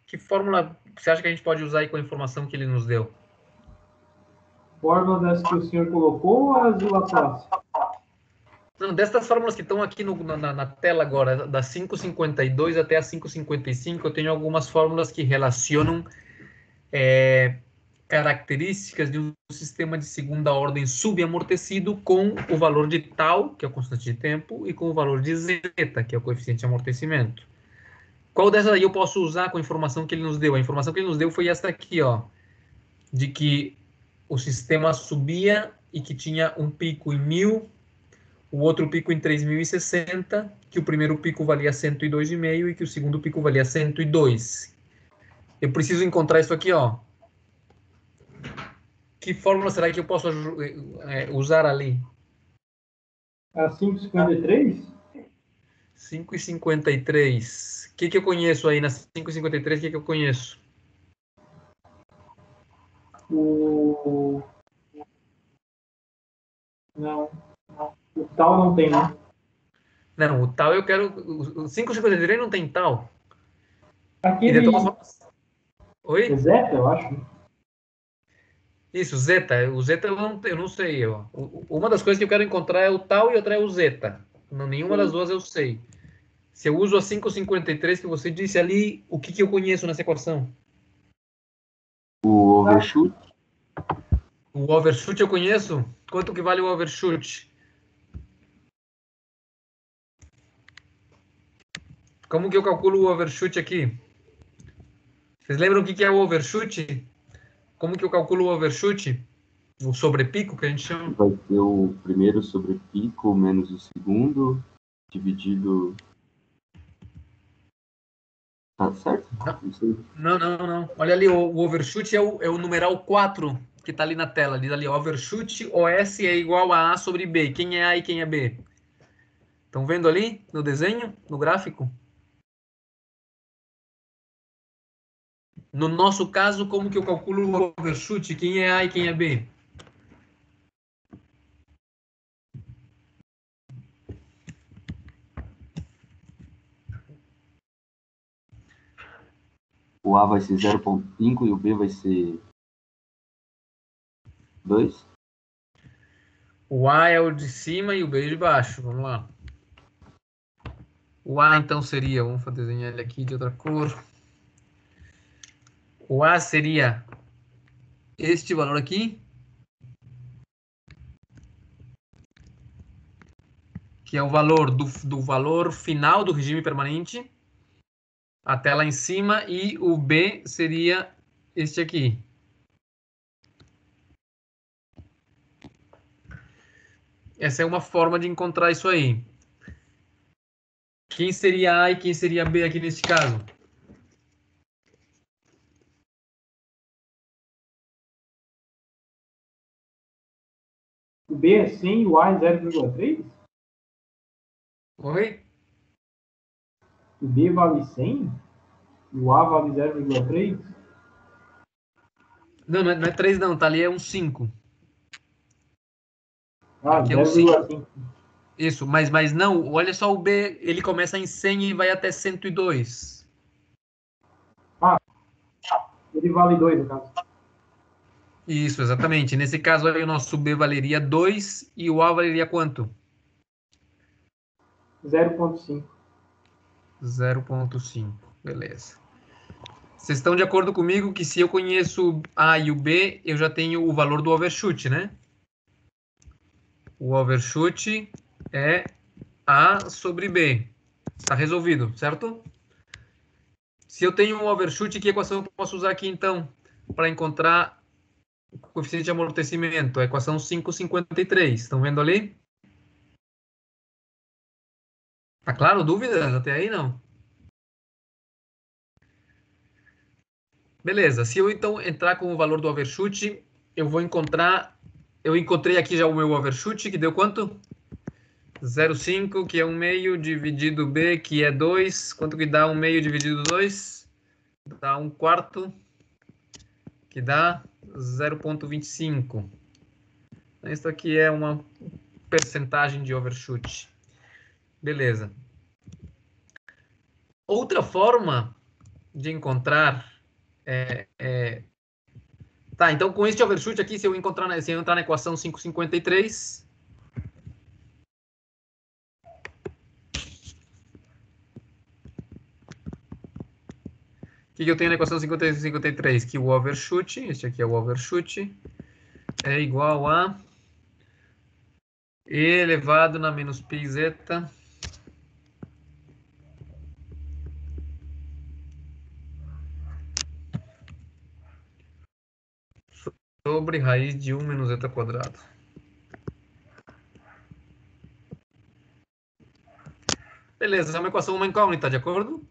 que fórmula você acha que a gente pode usar aí com a informação que ele nos deu? Fórmula dessa que o senhor colocou ou as de Laplace? Não, dessas fórmulas que estão aqui na tela agora, da 5,52 até a 5,55, eu tenho algumas fórmulas que relacionam características de um sistema de segunda ordem subamortecido com o valor de tau, que é a constante de tempo, e com o valor de zeta, que é o coeficiente de amortecimento. Qual dessas aí eu posso usar com a informação que ele nos deu? A informação que ele nos deu foi essa aqui, ó, de que o sistema subia e que tinha um pico em 1.000, o outro pico em 3.060, que o primeiro pico valia 102,5 e que o segundo pico valia 102. Eu preciso encontrar isso aqui, ó. Que fórmula será que eu posso usar ali? A 5,53? 5,53. O que eu conheço aí na 5,53? O que eu conheço? Não. O tal não tem, né? Não, o tal eu quero... O 5,53 não tem tal. Aquele... Oi? É zeta, eu acho. Isso, zeta. O zeta eu não sei. Ó. Uma das coisas que eu quero encontrar é o tal e outra é o zeta. Não, nenhuma das duas eu sei. Se eu uso a 5,53 que você disse ali, o que eu conheço nessa equação? O overshoot. O overshoot eu conheço? Quanto que vale o overshoot? Como que eu calculo o overshoot aqui? Vocês lembram o que é o overshoot? Como que eu calculo o overshoot? O sobrepico, que a gente chama. Vai ser o primeiro sobre pico menos o segundo, dividido... Tá certo? Não sei. Não. Olha ali, o overshoot é o numeral 4 que está ali na tela. Diz ali, overshoot OS é igual a A sobre B. Quem é A e quem é B? Estão vendo ali no desenho, no gráfico? No nosso caso, como que eu calculo o overshoot? Quem é A e quem é B? O A vai ser 0,5 e o B vai ser 2. O A é o de cima e o B é de baixo. Vamos lá. O A, então, seria... Vamos desenhar ele aqui de outra cor. O A seria este valor aqui, que é o valor do valor final do regime permanente, até lá em cima, e o B seria este aqui. Essa é uma forma de encontrar isso aí. Quem seria A e quem seria B aqui nesse caso? O B é 100 e o A é 0,3? Oi? O B vale 100 e o A vale 0,3? Não é 3 não, tá ali é um 5. Ah, Aqui é um 5. 0,5. Isso, mas não, olha só o B, ele começa em 100 e vai até 102. Ele vale 2, no caso. Isso, exatamente. Nesse caso aí o nosso B valeria 2 e o A valeria quanto? 0,5. 0,5. Beleza. Vocês estão de acordo comigo que se eu conheço o A e o B, eu já tenho o valor do overshoot, né? O overshoot é A sobre B. Está resolvido, certo? Se eu tenho um overshoot, que equação eu posso usar aqui, então, para encontrar o coeficiente de amortecimento? A equação 5,53. Estão vendo ali? Tá claro? Dúvidas até aí, não? Beleza. Se eu, então, entrar com o valor do overshoot, eu vou encontrar... Eu encontrei aqui já o meu overshoot, que deu quanto? 0,5, que é 1 meio, dividido B, que é 2. Quanto que dá 1 meio dividido 2? Dá 1 quarto, que dá 0,25. Isso aqui é uma percentagem de overshoot. Beleza. Outra forma de encontrar... Tá, então com este overshoot aqui, se eu entrar na equação 5,53... O que eu tenho na equação 53? Que o overshoot, este aqui é o overshoot, é igual a E elevado na menos pi zeta sobre raiz de 1 menos zeta quadrado. Beleza, é uma equação, uma incógnita, de acordo?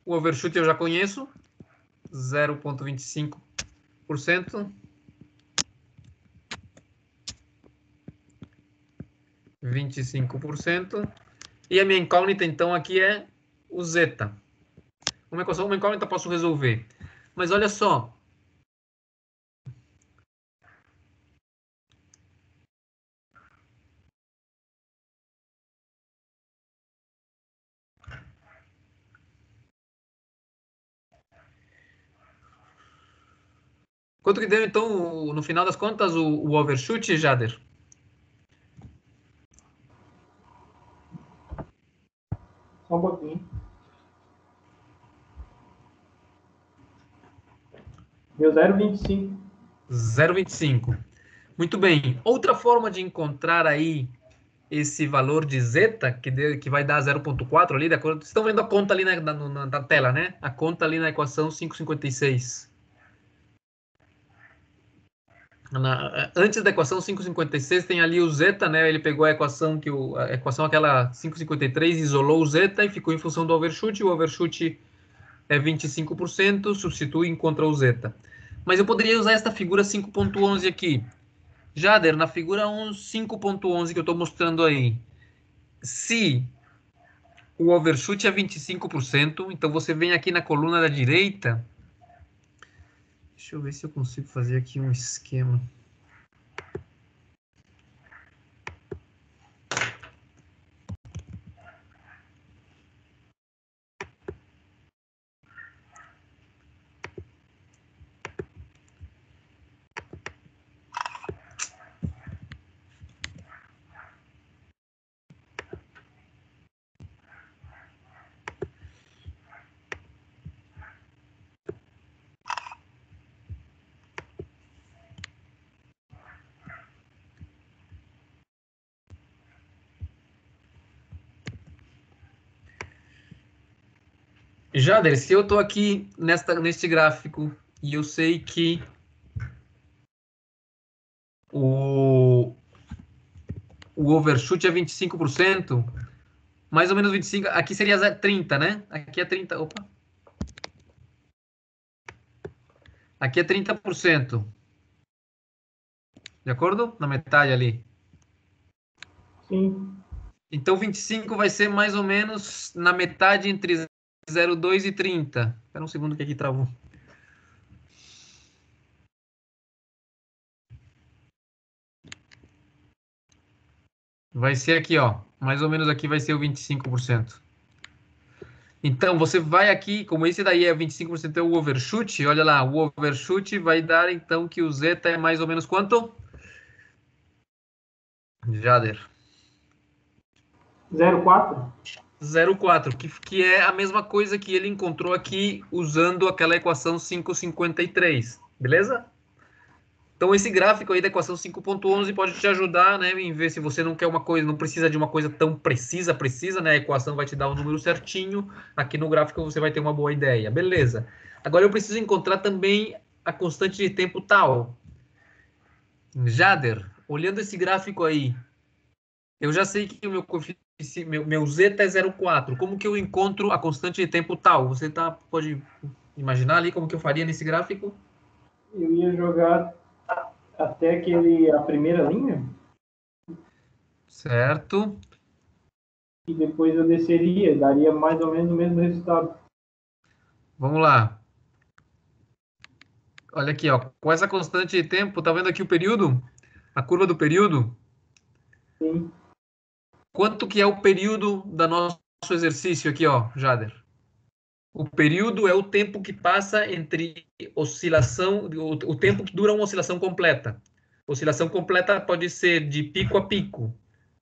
O overshoot eu já conheço, 0,25%. 25%. E a minha incógnita, então, aqui é o zeta. Uma equação, uma incógnita posso resolver. Mas olha só. Quanto que deu, então, no final das contas, o overshoot, Jader? Só um pouquinho. Deu 0,25. 0,25. Muito bem. Outra forma de encontrar aí esse valor de zeta, que vai dar 0,4 ali, de acordo? Vocês estão vendo a conta ali na tela, né? A conta ali na equação 5,56. Antes da equação 5,56 tem ali o zeta, né? Ele pegou a equação a equação aquela 5,53, isolou o zeta e ficou em função do overshoot. O overshoot é 25%, substitui e encontra o zeta. Mas eu poderia usar esta figura 5.11 aqui. Jader, na figura 5.11 que eu estou mostrando aí, se o overshoot é 25%, então você vem aqui na coluna da direita. Deixa eu ver se eu consigo fazer aqui um esquema. Jader, se eu estou aqui neste gráfico e eu sei que o overshoot é 25%, mais ou menos 25%, aqui seria 30, né? Aqui é 30, opa. Aqui é 30%. De acordo? Na metade ali. Sim. Então 25 vai ser mais ou menos na metade entre 0,2 e 30. Espera um segundo que aqui travou. Vai ser aqui, ó. Mais ou menos aqui vai ser o 25%. Então, você vai aqui, como esse daí é 25% é o overshoot, olha lá, o overshoot vai dar, então, que o zeta é mais ou menos quanto? Jader. 0,4? 0,4, que é a mesma coisa que ele encontrou aqui usando aquela equação 5,53, beleza? Então, esse gráfico aí da equação 5.11 pode te ajudar, né, em ver se você não quer uma coisa, não precisa de uma coisa tão precisa, né? A equação vai te dar o número certinho. Aqui no gráfico você vai ter uma boa ideia. Beleza. Agora eu preciso encontrar também a constante de tempo tal. Jader, olhando esse gráfico aí, eu já sei que o meu zeta é 0,4. Como que eu encontro a constante de tempo tal? Você pode imaginar ali como que eu faria nesse gráfico? Eu ia jogar até a primeira linha. Certo. E depois eu desceria, daria mais ou menos o mesmo resultado. Vamos lá. Olha aqui, ó. Com essa constante de tempo, tá vendo aqui o período? A curva do período? Sim. Quanto que é o período do nosso exercício aqui, ó, Jader? O período é o tempo que passa entre oscilação, o tempo que dura uma oscilação completa. Oscilação completa pode ser de pico a pico.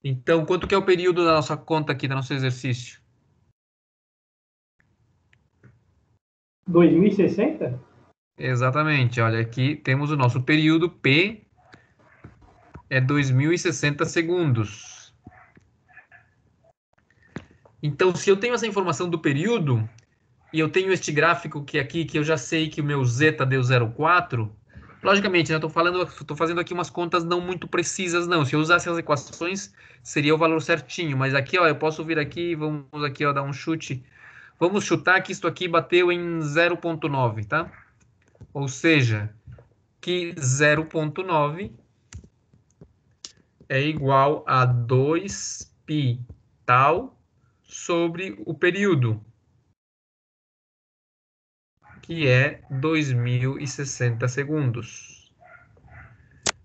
Então, quanto que é o período da nossa conta aqui, do nosso exercício? 2060? Exatamente, olha, aqui temos o nosso período, P é 2060 segundos. Então, se eu tenho essa informação do período, e eu tenho este gráfico que aqui, que eu já sei que o meu zeta deu 0,4, logicamente, né, estou fazendo aqui umas contas não muito precisas, não. Se eu usasse as equações, seria o valor certinho. Mas aqui, ó, eu posso vir aqui, vamos aqui, ó, dar um chute. Vamos chutar que isto aqui bateu em 0,9, tá? Ou seja, que 0,9 é igual a 2π tal sobre o período, que é 2060 segundos.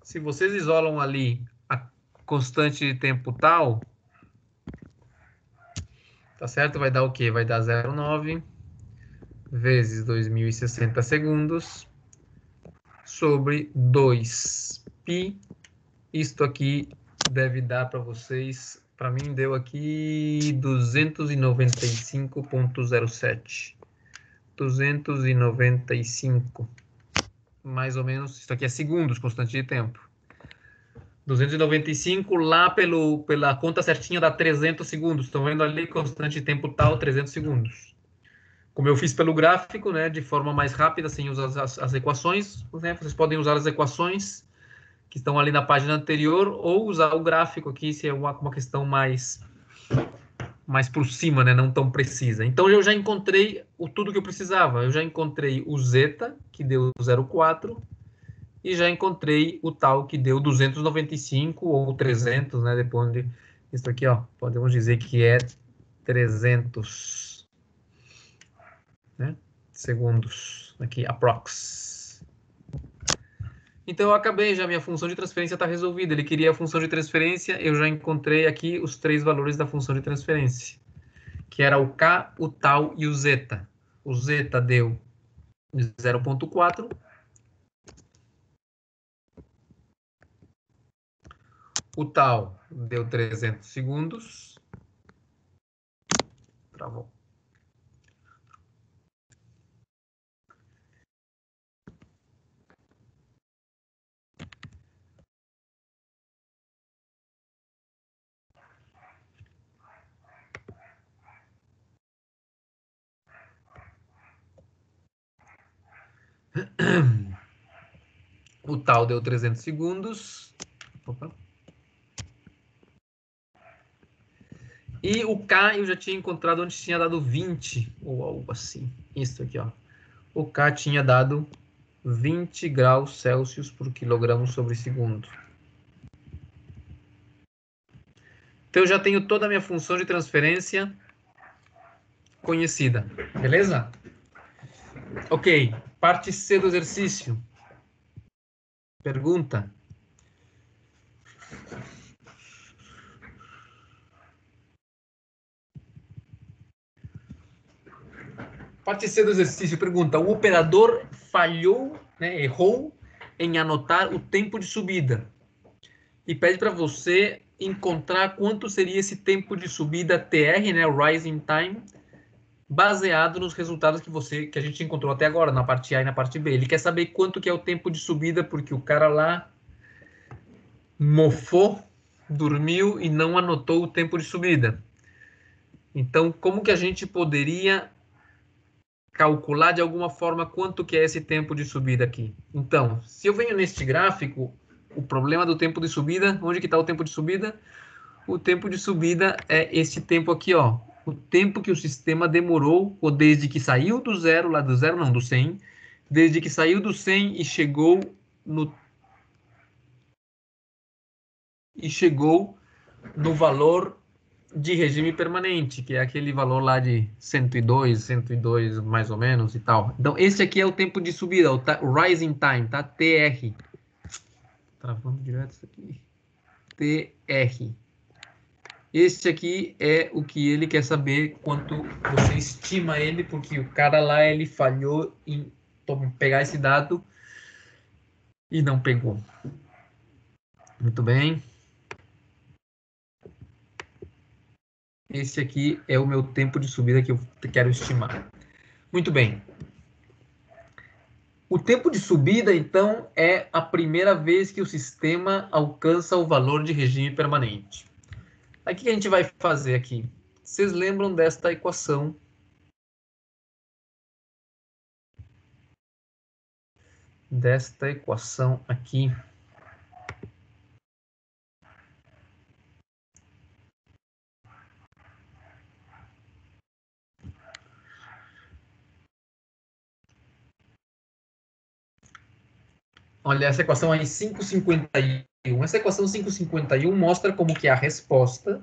Se vocês isolam ali a constante de tempo tal, tá certo? Vai dar o quê? Vai dar 0,9 vezes 2060 segundos sobre 2π. Isto aqui deve dar para vocês, para mim deu aqui 295,07. 295. Mais ou menos, isso aqui é segundos, constante de tempo. 295 lá pela conta certinha dá 300 segundos. Estão vendo ali, constante de tempo tal, 300 segundos. Como eu fiz pelo gráfico, né, de forma mais rápida, sem usar as equações, né, vocês podem usar as equações que estão ali na página anterior, ou usar o gráfico aqui, se é uma questão mais por cima, né? Não tão precisa. Então, eu já encontrei tudo que eu precisava. Eu já encontrei o zeta, que deu 0,4, e já encontrei o tal que deu 295 ou 300, né? Depois de isso aqui, ó, podemos dizer que é 300, né? Segundos aqui, aprox. Então eu acabei já, minha função de transferência está resolvida. Ele queria a função de transferência, eu já encontrei aqui os 3 valores da função de transferência, que era o k, o tal e o zeta. O zeta deu 0,4. O tal deu 300 segundos. Travou. O tal deu 300 segundos. Opa. E o K eu já tinha encontrado onde tinha dado 20, ou algo assim. Isso aqui, ó. O K tinha dado 20 graus Celsius por quilograma sobre segundo. Então eu já tenho toda a minha função de transferência conhecida. Beleza? Ok. Parte C do exercício. Pergunta. Parte C do exercício pergunta: o operador falhou, né, errou em anotar o tempo de subida e pede para você encontrar quanto seria esse tempo de subida TR, né, Rising Time, baseado nos resultados que a gente encontrou até agora, na parte A e na parte B. Ele quer saber quanto que é o tempo de subida, porque o cara lá mofou, dormiu e não anotou o tempo de subida. Então, como que a gente poderia calcular de alguma forma quanto que é esse tempo de subida aqui? Então, se eu venho neste gráfico, o problema do tempo de subida, onde que está o tempo de subida? O tempo de subida é esse tempo aqui, ó. O tempo que o sistema demorou, ou desde que saiu do zero, lá do zero não, do 100, desde que saiu do 100 e chegou no valor de regime permanente, que é aquele valor lá de 102 mais ou menos e tal. Então, esse aqui é o tempo de subida, o Rising Time, tá? TR. Travando direto isso aqui. TR. Este aqui é o que ele quer saber, quanto você estima ele, porque o cara lá, ele falhou em pegar esse dado e não pegou. Muito bem. Esse aqui é o meu tempo de subida que eu quero estimar. Muito bem. O tempo de subida, então, é a primeira vez que o sistema alcança o valor de regime permanente. Aí, o que a gente vai fazer aqui? Vocês lembram desta equação? Desta equação aqui. Olha, essa equação aí, 551. Essa equação 551 mostra como que a resposta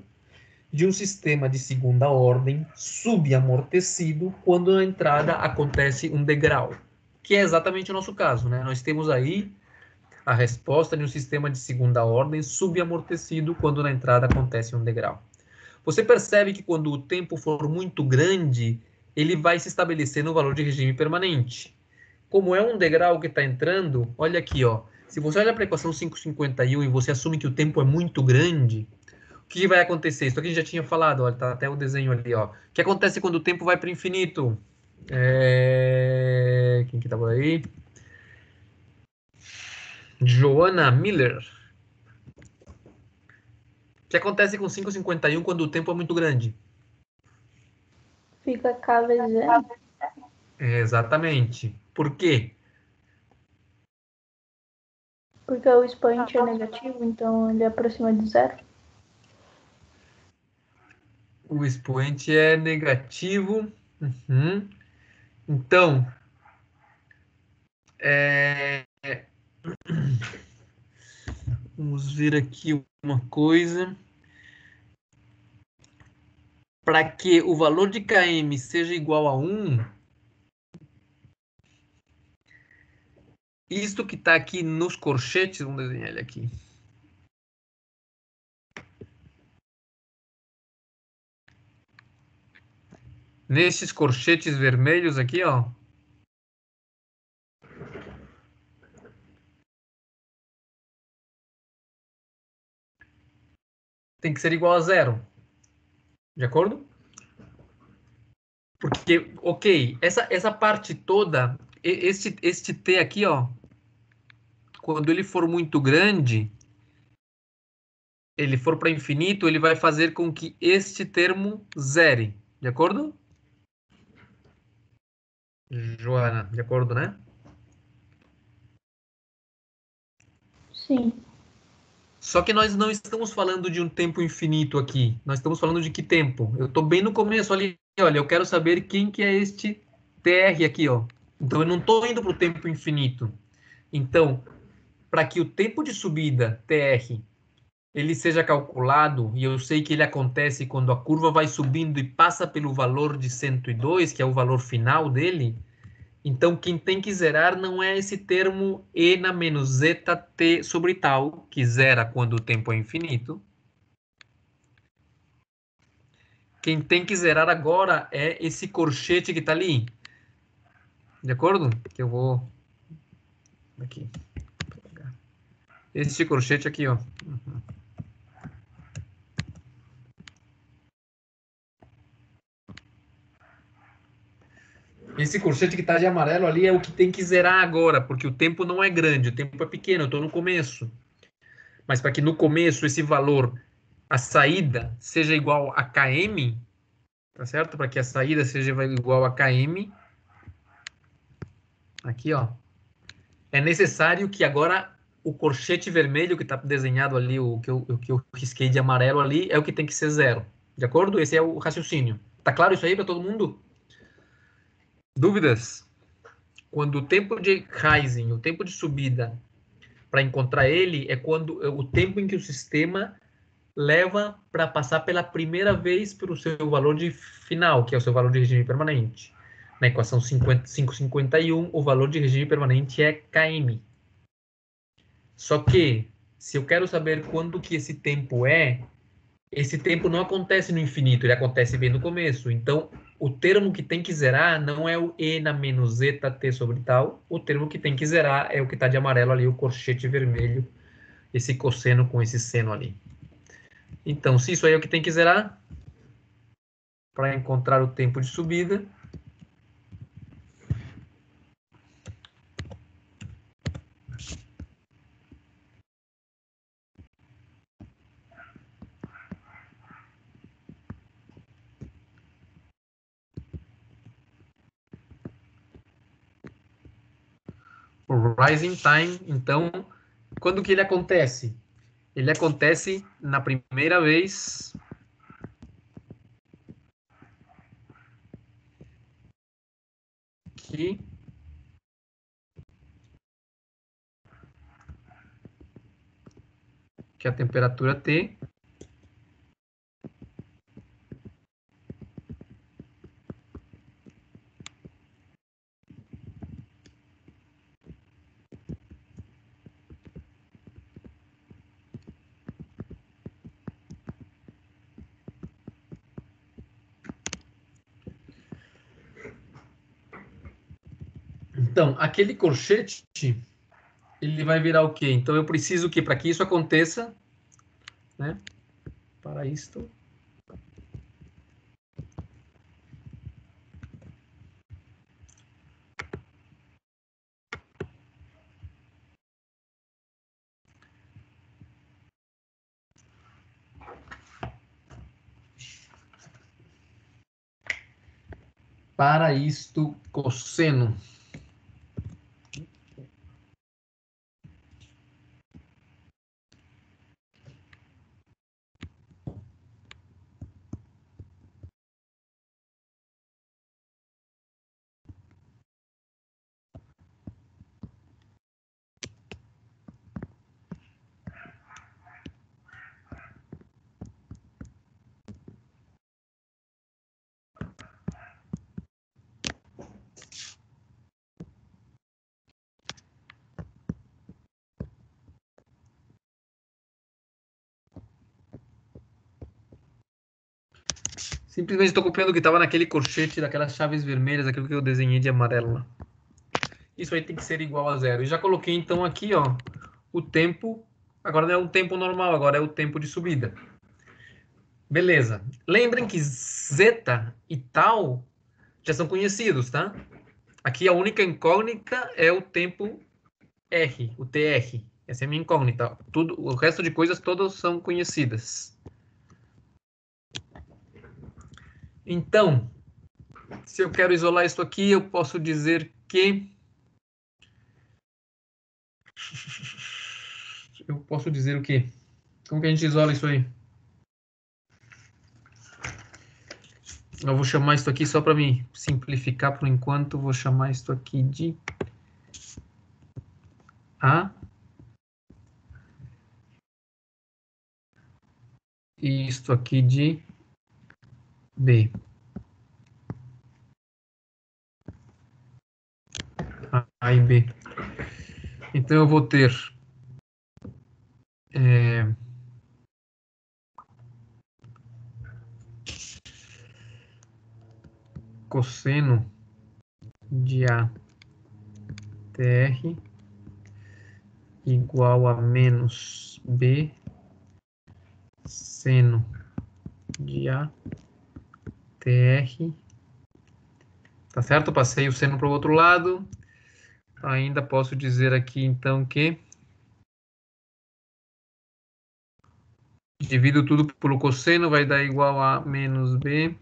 de um sistema de segunda ordem subamortecido quando na entrada acontece um degrau, que é exatamente o nosso caso, né? Nós temos aí a resposta de um sistema de segunda ordem subamortecido quando na entrada acontece um degrau. Você percebe que quando o tempo for muito grande, ele vai se estabelecer no valor de regime permanente. Como é um degrau que está entrando, olha aqui, ó. Se você olha para a equação 551 e você assume que o tempo é muito grande, o que vai acontecer? Isso aqui a gente já tinha falado, olha, tá até o desenho ali, ó. O que acontece quando o tempo vai para o infinito? Quem que tá por aí? Joanna Miller. O que acontece com 551 quando o tempo é muito grande? Fica cavejando. Exatamente. Por quê? Porque o expoente é negativo, então ele aproxima de zero. O expoente é negativo. Uhum. Então, vamos ver aqui uma coisa. Para que o valor de km seja igual a 1, isto que está aqui nos corchetes, vamos desenhar ele aqui. Nesses corchetes vermelhos aqui, ó. Tem que ser igual a zero. De acordo? Porque, ok, essa parte toda, este T aqui, ó, quando ele for muito grande, ele for para infinito, ele vai fazer com que este termo zere. De acordo? Joana, de acordo, né? Sim. Só que nós não estamos falando de um tempo infinito aqui. Nós estamos falando de que tempo? Eu estou bem no começo ali. Olha, eu quero saber quem que é este TR aqui, ó. Então eu não estou indo para o tempo infinito. Então, para que o tempo de subida TR ele seja calculado, e eu sei que ele acontece quando a curva vai subindo e passa pelo valor de 102, que é o valor final dele. Então, quem tem que zerar não é esse termo e na menos zeta t sobre tal, que zera quando o tempo é infinito. Quem tem que zerar agora é esse corchete que está ali. De acordo? Que eu vou... Aqui. Esse corchete aqui, ó. Esse corchete que está de amarelo ali é o que tem que zerar agora, porque o tempo não é grande, o tempo é pequeno, eu estou no começo. Mas para que no começo esse valor, a saída, seja igual a km, tá certo? Para que a saída seja igual a km, aqui, ó, é necessário que agora o corchete vermelho que está desenhado ali, o que eu risquei de amarelo ali, é o que tem que ser zero. De acordo? Esse é o raciocínio. Tá claro isso aí para todo mundo? Dúvidas? Quando o tempo de rising, o tempo de subida, para encontrar ele, é quando o tempo em que o sistema leva para passar pela primeira vez pelo seu valor de final, que é o seu valor de regime permanente. Na equação 551, o valor de regime permanente é km. Só que, se eu quero saber quando que esse tempo é, esse tempo não acontece no infinito, ele acontece bem no começo. Então, o termo que tem que zerar não é o e na menos zeta t sobre tal, o termo que tem que zerar é o que está de amarelo ali, o corchete vermelho, esse cosseno com esse seno ali. Então, se isso aí é o que tem que zerar, para encontrar o tempo de subida, o rising time, então, quando que ele acontece? Ele acontece na primeira vez que a temperatura T Então, aquele corchete, ele vai virar o quê? Então, eu preciso que, para que isso aconteça, né? Para isto. Para isto, cosseno. Simplesmente estou copiando o que estava naquele colchete daquelas chaves vermelhas, aquilo que eu desenhei de amarelo lá. Isso aí tem que ser igual a 0. E já coloquei então aqui, ó, o tempo. Agora não é o tempo normal, agora é o tempo de subida. Beleza. Lembrem que zeta e tal já são conhecidos, tá? Aqui a única incógnita é o tempo R, o TR. Essa é a minha incógnita. Tudo, o resto de coisas todas são conhecidas. Então, se eu quero isolar isso aqui, eu posso dizer que... Eu posso dizer o quê? Como que a gente isola isso aí? Eu vou chamar isso aqui só para me simplificar por enquanto. Vou chamar isso aqui de A. E isto aqui de B. A e B. Então eu vou ter cosseno de A TR igual a menos B seno de A TR. Tá certo? Passei o seno para o outro lado. Ainda posso dizer aqui então que divido tudo pelo cosseno, vai dar igual a menos B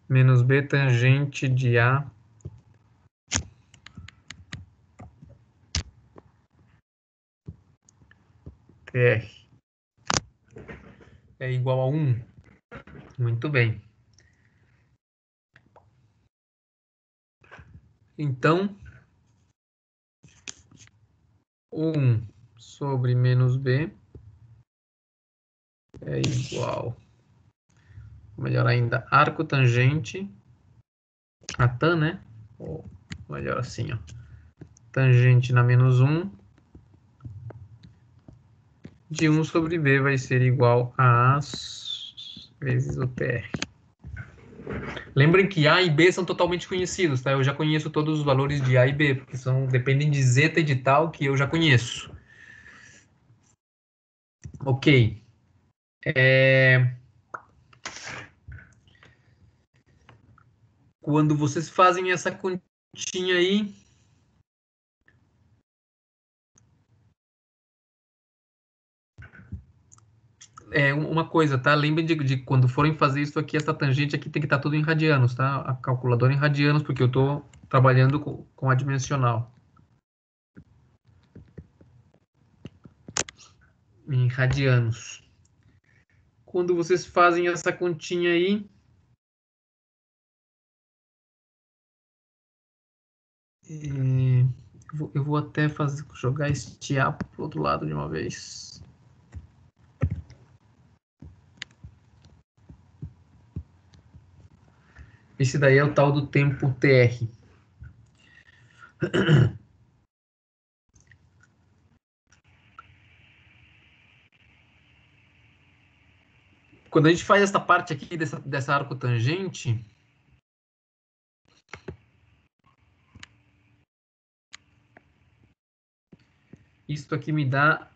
menos B tangente de A TR é igual a 1. Muito bem. Então, 1 sobre menos B é igual, melhor ainda, arco tangente a tan, né? Ou melhor assim, ó. Tangente na menos 1 de 1 sobre B vai ser igual a A vezes o TR. Lembrem que A e B são totalmente conhecidos, tá? Eu já conheço todos os valores de A e B, porque dependem de zeta e de tal que eu já conheço. Ok. Quando vocês fazem essa continha aí, uma coisa, tá? Lembrem de quando forem fazer isso aqui, essa tangente aqui tem que estar tudo em radianos, tá? A calculadora em radianos, porque eu estou trabalhando com a dimensional. Em radianos. Quando vocês fazem essa continha aí, eu vou até jogar este A para o outro lado de uma vez. Esse daí é o tal do tempo TR. Quando a gente faz essa parte aqui dessa arco tangente, isto aqui me dá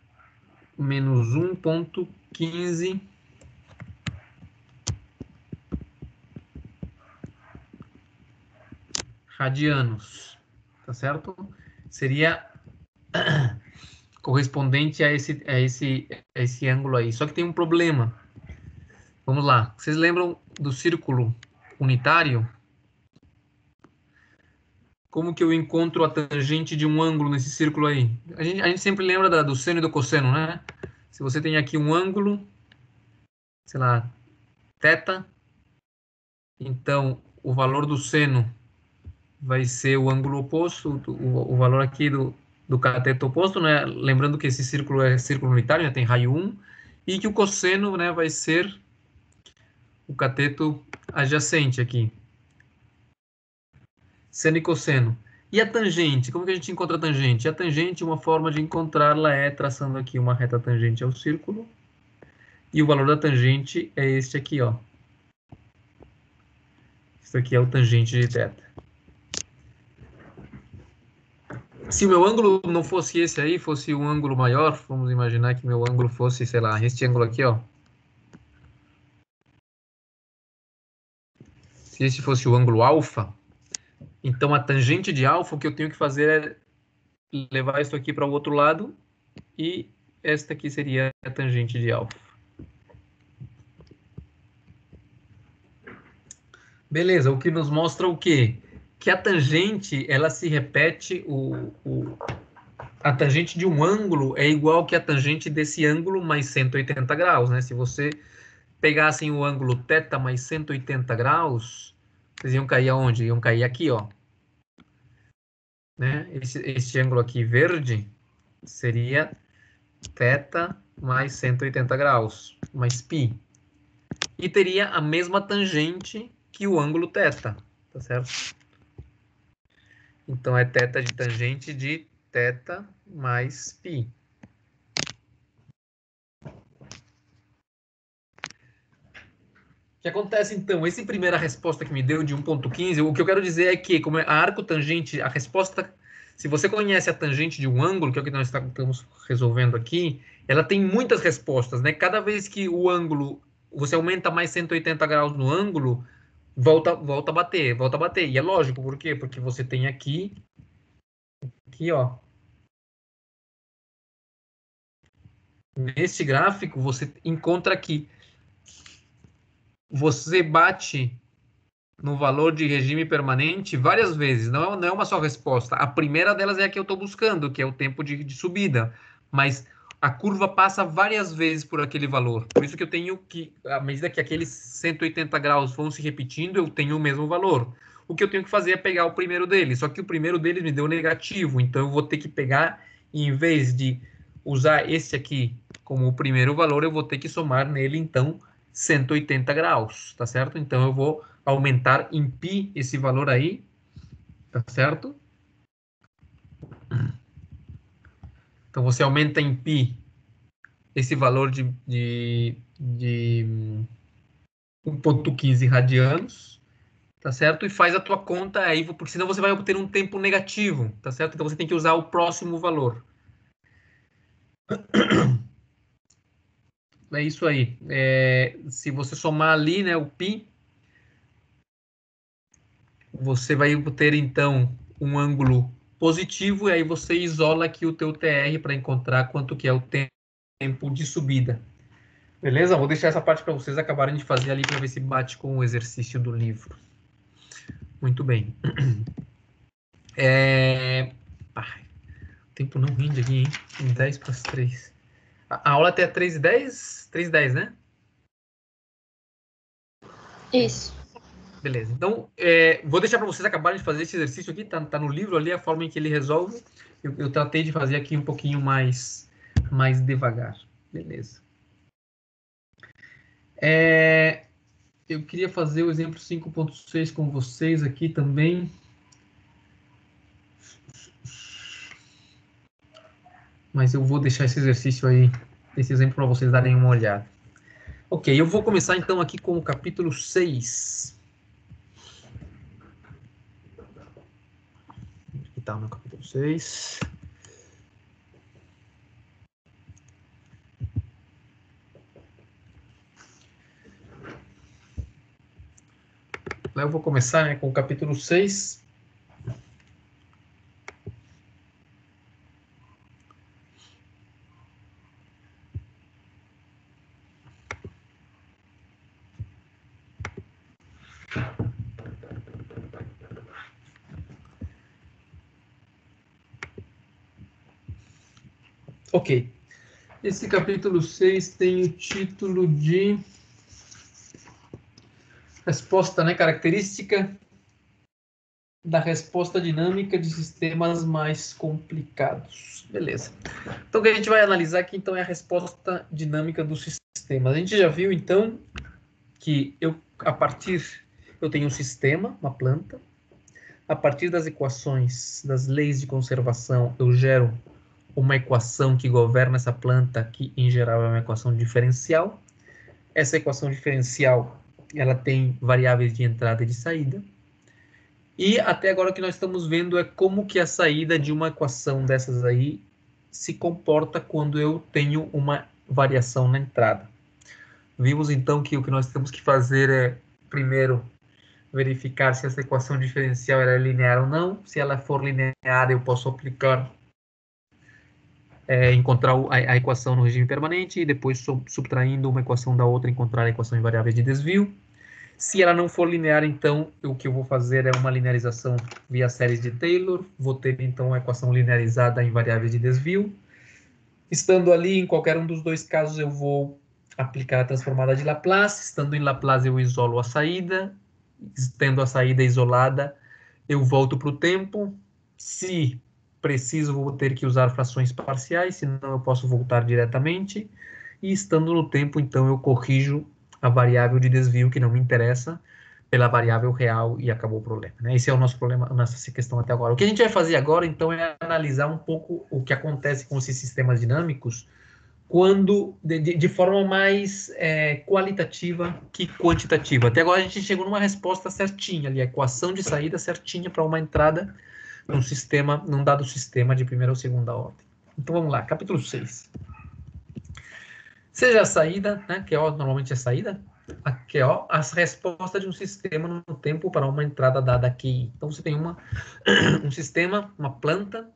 menos 1,15 radianos, tá certo? Seria correspondente a esse ângulo aí. Só que tem um problema. Vamos lá. Vocês lembram do círculo unitário? Como que eu encontro a tangente de um ângulo nesse círculo aí? A gente sempre lembra do seno e do cosseno, né? Se você tem aqui um ângulo, sei lá, θ, então o valor do seno vai ser o ângulo oposto, o valor aqui do cateto oposto, né? Lembrando que esse círculo é círculo unitário, né? Tem raio 1, e que o cosseno, né, vai ser o cateto adjacente aqui. Seno e cosseno. E a tangente? Como que a gente encontra a tangente? A tangente, uma forma de encontrá-la é traçando aqui uma reta tangente ao círculo. E o valor da tangente é este aqui, ó. Isso aqui é o tangente de θ. Se o meu ângulo não fosse esse aí, fosse um ângulo maior, vamos imaginar que meu ângulo fosse, sei lá, este ângulo aqui, ó. Se este fosse o ângulo alfa, então a tangente de alfa, o que eu tenho que fazer é levar isso aqui para o outro lado e esta aqui seria a tangente de alfa. Beleza, o que nos mostra o quê? Que a tangente, ela se repete, a tangente de um ângulo é igual que a tangente desse ângulo mais 180 graus, né? Se você pegassem o ângulo θ mais 180 graus, vocês iam cair aonde? Iam cair aqui, ó. Né? Este ângulo aqui verde seria θ mais 180 graus, mais π. E teria a mesma tangente que o ângulo θ, tá certo? Então, é θ de tangente de θ mais π. O que acontece, então? Essa primeira resposta que me deu de 1,15, o que eu quero dizer é que, como é a arco tangente, a resposta, se você conhece a tangente de um ângulo, que é o que nós estamos resolvendo aqui, ela tem muitas respostas, né? Cada vez que o ângulo, você aumenta mais 180 graus no ângulo, volta a bater, volta a bater. E é lógico, por quê? Porque você tem aqui, ó. Neste gráfico, você encontra aqui. Você bate no valor de regime permanente várias vezes. Não é uma só resposta. A primeira delas é a que eu estou buscando, que é o tempo de subida. Mas a curva passa várias vezes por aquele valor. Por isso que eu tenho que, à medida que aqueles 180 graus vão se repetindo, eu tenho o mesmo valor. O que eu tenho que fazer é pegar o primeiro deles. Só que o primeiro deles me deu negativo. Então, eu vou ter que pegar, e em vez de usar esse aqui como o primeiro valor, eu vou ter que somar nele, então, 180 graus, tá certo? Então, eu vou aumentar em π esse valor aí, tá certo? Então, você aumenta em π esse valor de 1,15 radianos, tá certo? E faz a tua conta aí, porque senão você vai obter um tempo negativo, tá certo? Então, você tem que usar o próximo valor. É isso aí. Se você somar ali, né, o π, você vai obter, então, um ângulo positivo, e aí você isola aqui o teu TR para encontrar quanto que é o tempo de subida. Beleza? Vou deixar essa parte para vocês acabarem de fazer ali para ver se bate com o exercício do livro. Muito bem. O tempo não rende aqui, hein? Em 10 para as 3. A aula até 3h10? 3h10, né? Isso. Beleza. Então, vou deixar para vocês acabarem de fazer esse exercício aqui. Tá no livro ali, a forma em que ele resolve. Eu tratei de fazer aqui um pouquinho mais devagar. Beleza. Eu queria fazer o exemplo 5.6 com vocês aqui também. Mas eu vou deixar esse exercício aí, esse exemplo para vocês darem uma olhada. Ok, eu vou começar então aqui com o capítulo 6. Aqui está o meu capítulo 6. Lá eu vou começar, né, com o capítulo 6. Ok. Esse capítulo 6 tem o título de resposta, né? Característica da resposta dinâmica de sistemas mais complicados. Beleza. Então, o que a gente vai analisar aqui, então, é a resposta dinâmica dos sistemas. A gente já viu, então, que eu tenho um sistema, uma planta, a partir das equações, das leis de conservação, eu gero uma equação que governa essa planta, que em geral é uma equação diferencial. Essa equação diferencial, ela tem variáveis de entrada e de saída. E até agora o que nós estamos vendo é como que a saída de uma equação dessas aí se comporta quando eu tenho uma variação na entrada. Vimos então que o que nós temos que fazer é, primeiro, verificar se essa equação diferencial é linear ou não. Se ela for linear, eu posso aplicar, encontrar a equação no regime permanente e depois, subtraindo uma equação da outra, encontrar a equação em variáveis de desvio. Se ela não for linear, então, o que eu vou fazer é uma linearização via séries de Taylor. Vou ter, então, a equação linearizada em variáveis de desvio. Estando ali, em qualquer um dos dois casos, eu vou aplicar a transformada de Laplace. Estando em Laplace, eu isolo a saída. Tendo a saída isolada, eu volto para o tempo. Se preciso, vou ter que usar frações parciais, senão eu posso voltar diretamente. E estando no tempo, então, eu corrijo a variável de desvio, que não me interessa, pela variável real, e acabou o problema, né? Esse é o nosso problema, a nossa questão até agora. O que a gente vai fazer agora, então, é analisar um pouco o que acontece com esses sistemas dinâmicos quando, de forma mais qualitativa que quantitativa. Até agora a gente chegou numa resposta certinha ali, a equação de saída certinha para uma entrada num dado sistema de primeira ou segunda ordem. Então vamos lá, capítulo 6. Seja a saída, né, QO normalmente é saída, a QO, a resposta de um sistema no tempo para uma entrada dada aqui. Então você tem um sistema, uma planta,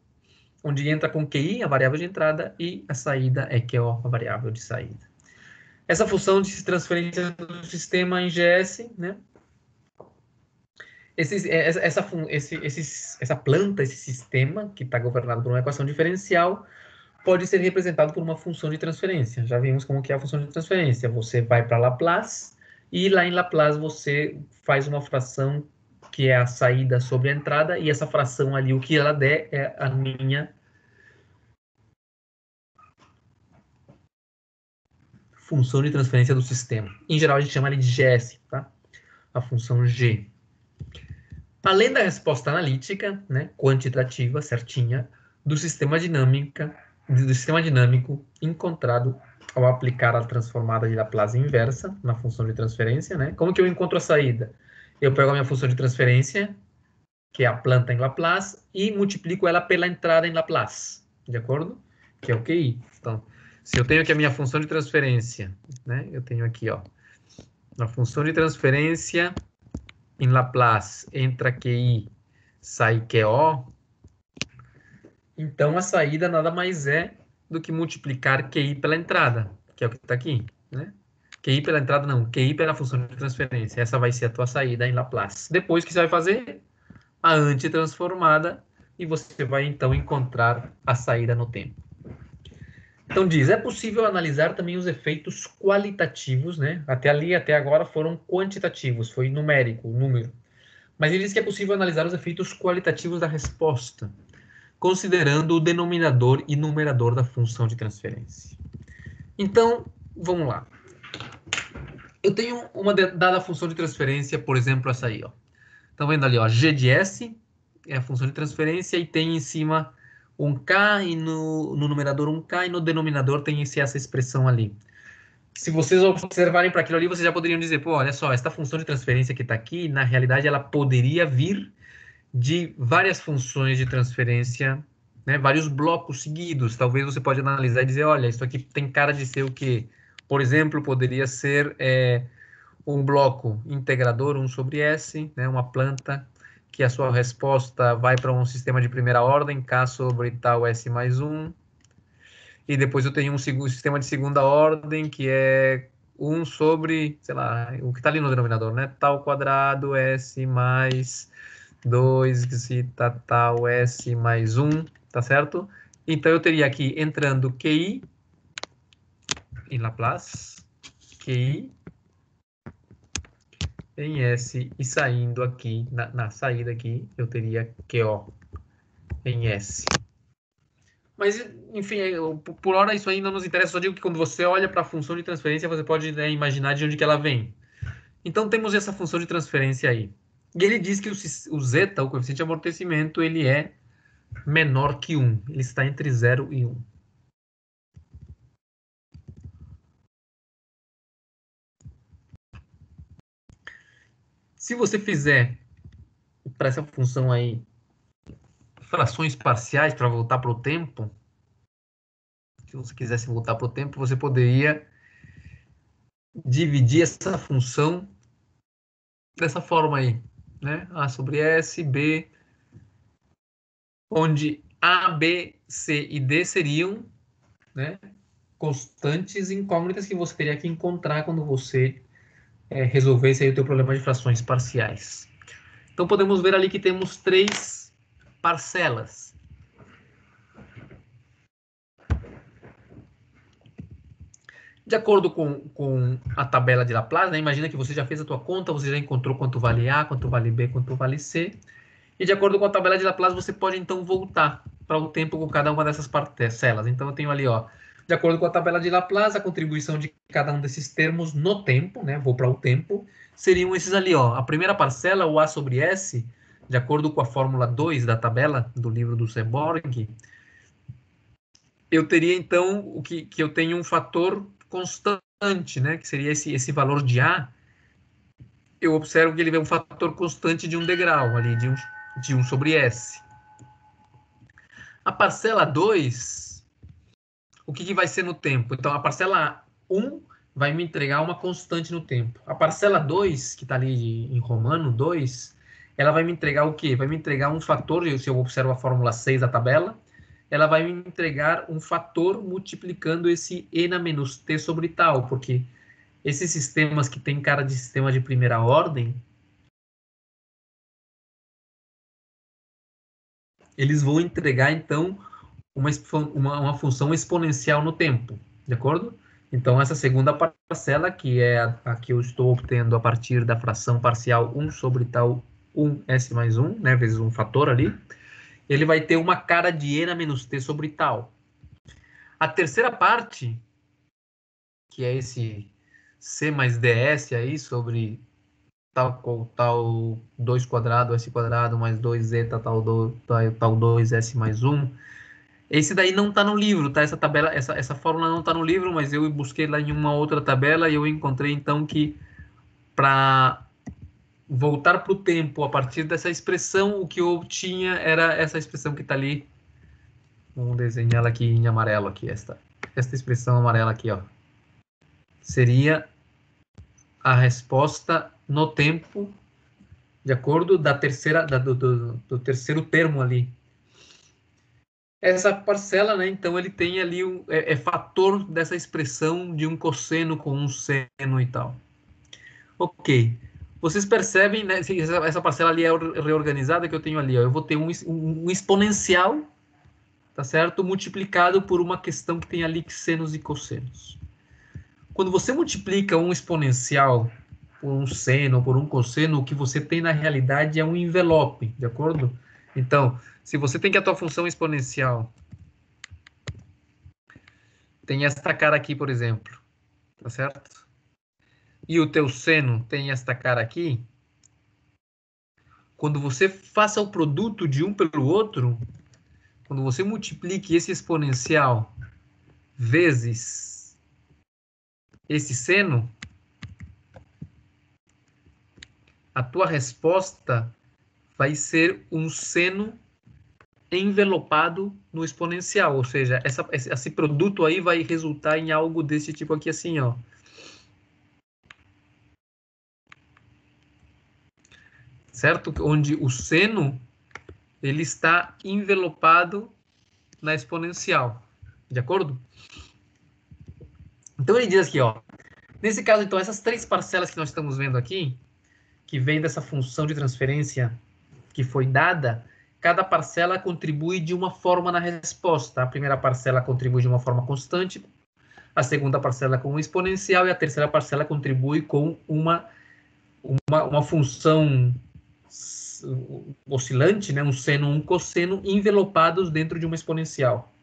onde entra com QI, a variável de entrada, e a saída é QO, a variável de saída. Essa função de transferência do sistema em GS, né? Essa planta, esse sistema, que está governado por uma equação diferencial, pode ser representado por uma função de transferência. Já vimos como que é a função de transferência. Você vai para Laplace, e lá em Laplace você faz uma fração que é a saída sobre a entrada, e essa fração ali, o que ela der, é a minha função de transferência do sistema. Em geral, a gente chama ele de GS, tá? A função G. Além da resposta analítica, né, quantitativa, certinha, do sistema dinâmico encontrado ao aplicar a transformada de Laplace inversa na função de transferência, né? Como que eu encontro a saída? Eu pego a minha função de transferência, que é a planta em Laplace, e multiplico ela pela entrada em Laplace, de acordo? Que é o QI. Então, se eu tenho aqui a minha função de transferência, né? Eu tenho aqui, ó, a função de transferência em Laplace, entra QI, sai QO. Então, a saída nada mais é do que multiplicar QI pela entrada, que é o que está aqui, né? QI pela entrada, não, QI pela função de transferência. Essa vai ser a tua saída em Laplace. Depois, o que você vai fazer? A antitransformada, e você vai, então, encontrar a saída no tempo. Então, diz, é possível analisar também os efeitos qualitativos, né? Até agora foram quantitativos, foi numérico, número. Mas ele diz que é possível analisar os efeitos qualitativos da resposta, considerando o denominador e numerador da função de transferência. Então, vamos lá. Eu tenho uma dada função de transferência, por exemplo, essa aí, ó. Estão vendo ali, ó, G de S é a função de transferência e tem em cima 1K e no numerador 1K e no denominador tem essa expressão ali. Se vocês observarem para aquilo ali, vocês já poderiam dizer, pô, olha só, essa função de transferência que está aqui, na realidade, ela poderia vir de várias funções de transferência, né, vários blocos seguidos. Talvez você pode analisar e dizer, olha, isso aqui tem cara de ser o quê? Por exemplo, poderia ser um bloco integrador 1 sobre S, né, uma planta, que a sua resposta vai para um sistema de primeira ordem, K sobre tal S mais 1. E depois eu tenho um sistema de segunda ordem, que é 1 sobre, sei lá, o que está ali no denominador, né? Tal quadrado S mais 2, tal S mais 1, tá certo? Então eu teria aqui entrando QI em Laplace, QI em S, e saindo aqui, na saída aqui, eu teria QO em S. Mas, enfim, por hora isso aí não nos interessa. Só digo que quando você olha para a função de transferência, você pode, né, imaginar de onde que ela vem. Então, temos essa função de transferência aí. E ele diz que o zeta, o coeficiente de amortecimento, ele é menor que 1. Ele está entre 0 e 1. Se você fizer para essa função aí frações parciais para voltar para o tempo, se você quisesse voltar para o tempo, você poderia dividir essa função dessa forma aí, né? A sobre S, B, onde A, B, C e D seriam, né, constantes incógnitas que você teria que encontrar quando você resolvesse aí o teu problema de frações parciais. Então, podemos ver ali que temos 3 parcelas. De acordo com a tabela de Laplace, né, imagina que você já fez a tua conta, você já encontrou quanto vale A, quanto vale B, quanto vale C. E de acordo com a tabela de Laplace, você pode então voltar para o tempo com cada uma dessas parcelas. Então, eu tenho ali, ó, de acordo com a tabela de Laplace, a contribuição de cada um desses termos no tempo, né, vou para o tempo, seriam esses ali, ó. A primeira parcela, o A sobre S, de acordo com a fórmula 2 da tabela do livro do Seborg, eu teria então o que eu tenho um fator constante, né, que seria esse valor de A. Eu observo que ele é um fator constante de um degrau ali, de 1 sobre S. A parcela 2, o que vai ser no tempo? Então, a parcela 1 vai me entregar uma constante no tempo. A parcela 2, que está ali em romano, 2, ela vai me entregar o quê? Vai me entregar um fator, se eu observo a fórmula 6 da tabela, ela vai me entregar um fator multiplicando esse n-t sobre tal, porque esses sistemas que têm cara de sistema de primeira ordem, eles vão entregar, então, uma função exponencial no tempo, de acordo? Então, essa segunda parcela, que é a que eu estou obtendo a partir da fração parcial 1 sobre tal 1s mais 1, né, vezes um fator ali, ele vai ter uma cara de n-t sobre tal. A terceira parte, que é esse c mais ds aí sobre tal 2 quadrado, s quadrado, mais 2z, tal 2s mais 1. Esse daí não está no livro, tá? Essa tabela, essa fórmula não está no livro, mas eu busquei lá em uma outra tabela e eu encontrei então que para voltar para o tempo a partir dessa expressão, o que eu tinha era essa expressão que está ali. Vamos desenhar ela aqui em amarelo aqui, esta expressão amarela aqui, ó. Seria a resposta no tempo, de acordo do terceiro termo ali. Essa parcela, né, então ele tem ali fator dessa expressão de um cosseno com um seno e tal. Ok. Vocês percebem, né, essa parcela ali é reorganizada que eu tenho ali, ó, eu vou ter um exponencial, tá certo? Multiplicado por uma questão que tem ali senos e cossenos. Quando você multiplica um exponencial por um seno ou por um cosseno, o que você tem na realidade é um envelope, de acordo? Então, se você tem que a tua função exponencial tem esta cara aqui, por exemplo, tá certo? E o teu seno tem esta cara aqui, quando você faça o produto de um pelo outro, quando você multiplique esse exponencial vezes esse seno, a tua resposta vai ser um seno envelopado no exponencial, ou seja, esse produto aí vai resultar em algo desse tipo aqui assim, ó. Certo? Onde o seno ele está envelopado na exponencial, de acordo? Então ele diz aqui, ó, nesse caso então essas 3 parcelas que nós estamos vendo aqui, que vem dessa função de transferência que foi dada, cada parcela contribui de uma forma na resposta. A primeira parcela contribui de uma forma constante, a segunda parcela com um exponencial e a terceira parcela contribui com uma função oscilante, né, um seno, um cosseno, envelopados dentro de uma exponencial.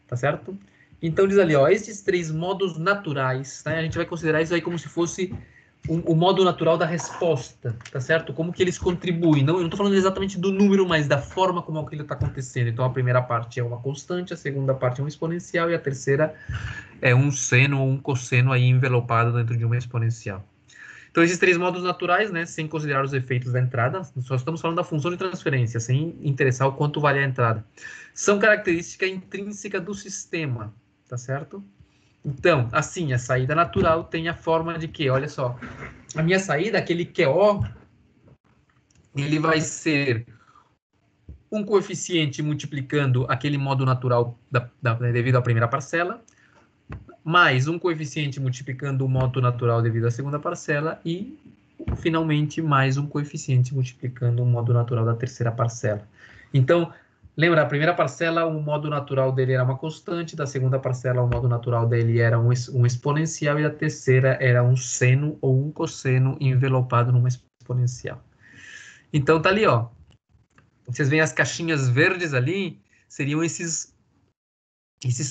Tá certo? Então diz ali, ó, esses 3 modos naturais, né, a gente vai considerar isso aí como se fosse o modo natural da resposta, tá certo? Como que eles contribuem. Não, eu não estou falando exatamente do número, mas da forma como aquilo está acontecendo. Então, a primeira parte é uma constante, a segunda parte é um exponencial e a terceira é um seno ou um cosseno aí envelopado dentro de uma exponencial. Então, esses três modos naturais, né, sem considerar os efeitos da entrada, só estamos falando da função de transferência, sem interessar o quanto vale a entrada, são característica intrínseca do sistema, tá certo? Então, assim, a saída natural tem a forma de que, olha só, a minha saída, aquele QO, ele vai ser um coeficiente multiplicando aquele modo natural devido à primeira parcela, mais um coeficiente multiplicando o modo natural devido à segunda parcela e, finalmente, mais um coeficiente multiplicando o modo natural da terceira parcela. Então, lembra, a primeira parcela, o modo natural dele era uma constante, da segunda parcela, o modo natural dele era um exponencial, e a terceira era um seno ou um cosseno envelopado numa exponencial. Então, tá ali, ó. Vocês veem as caixinhas verdes ali, seriam esses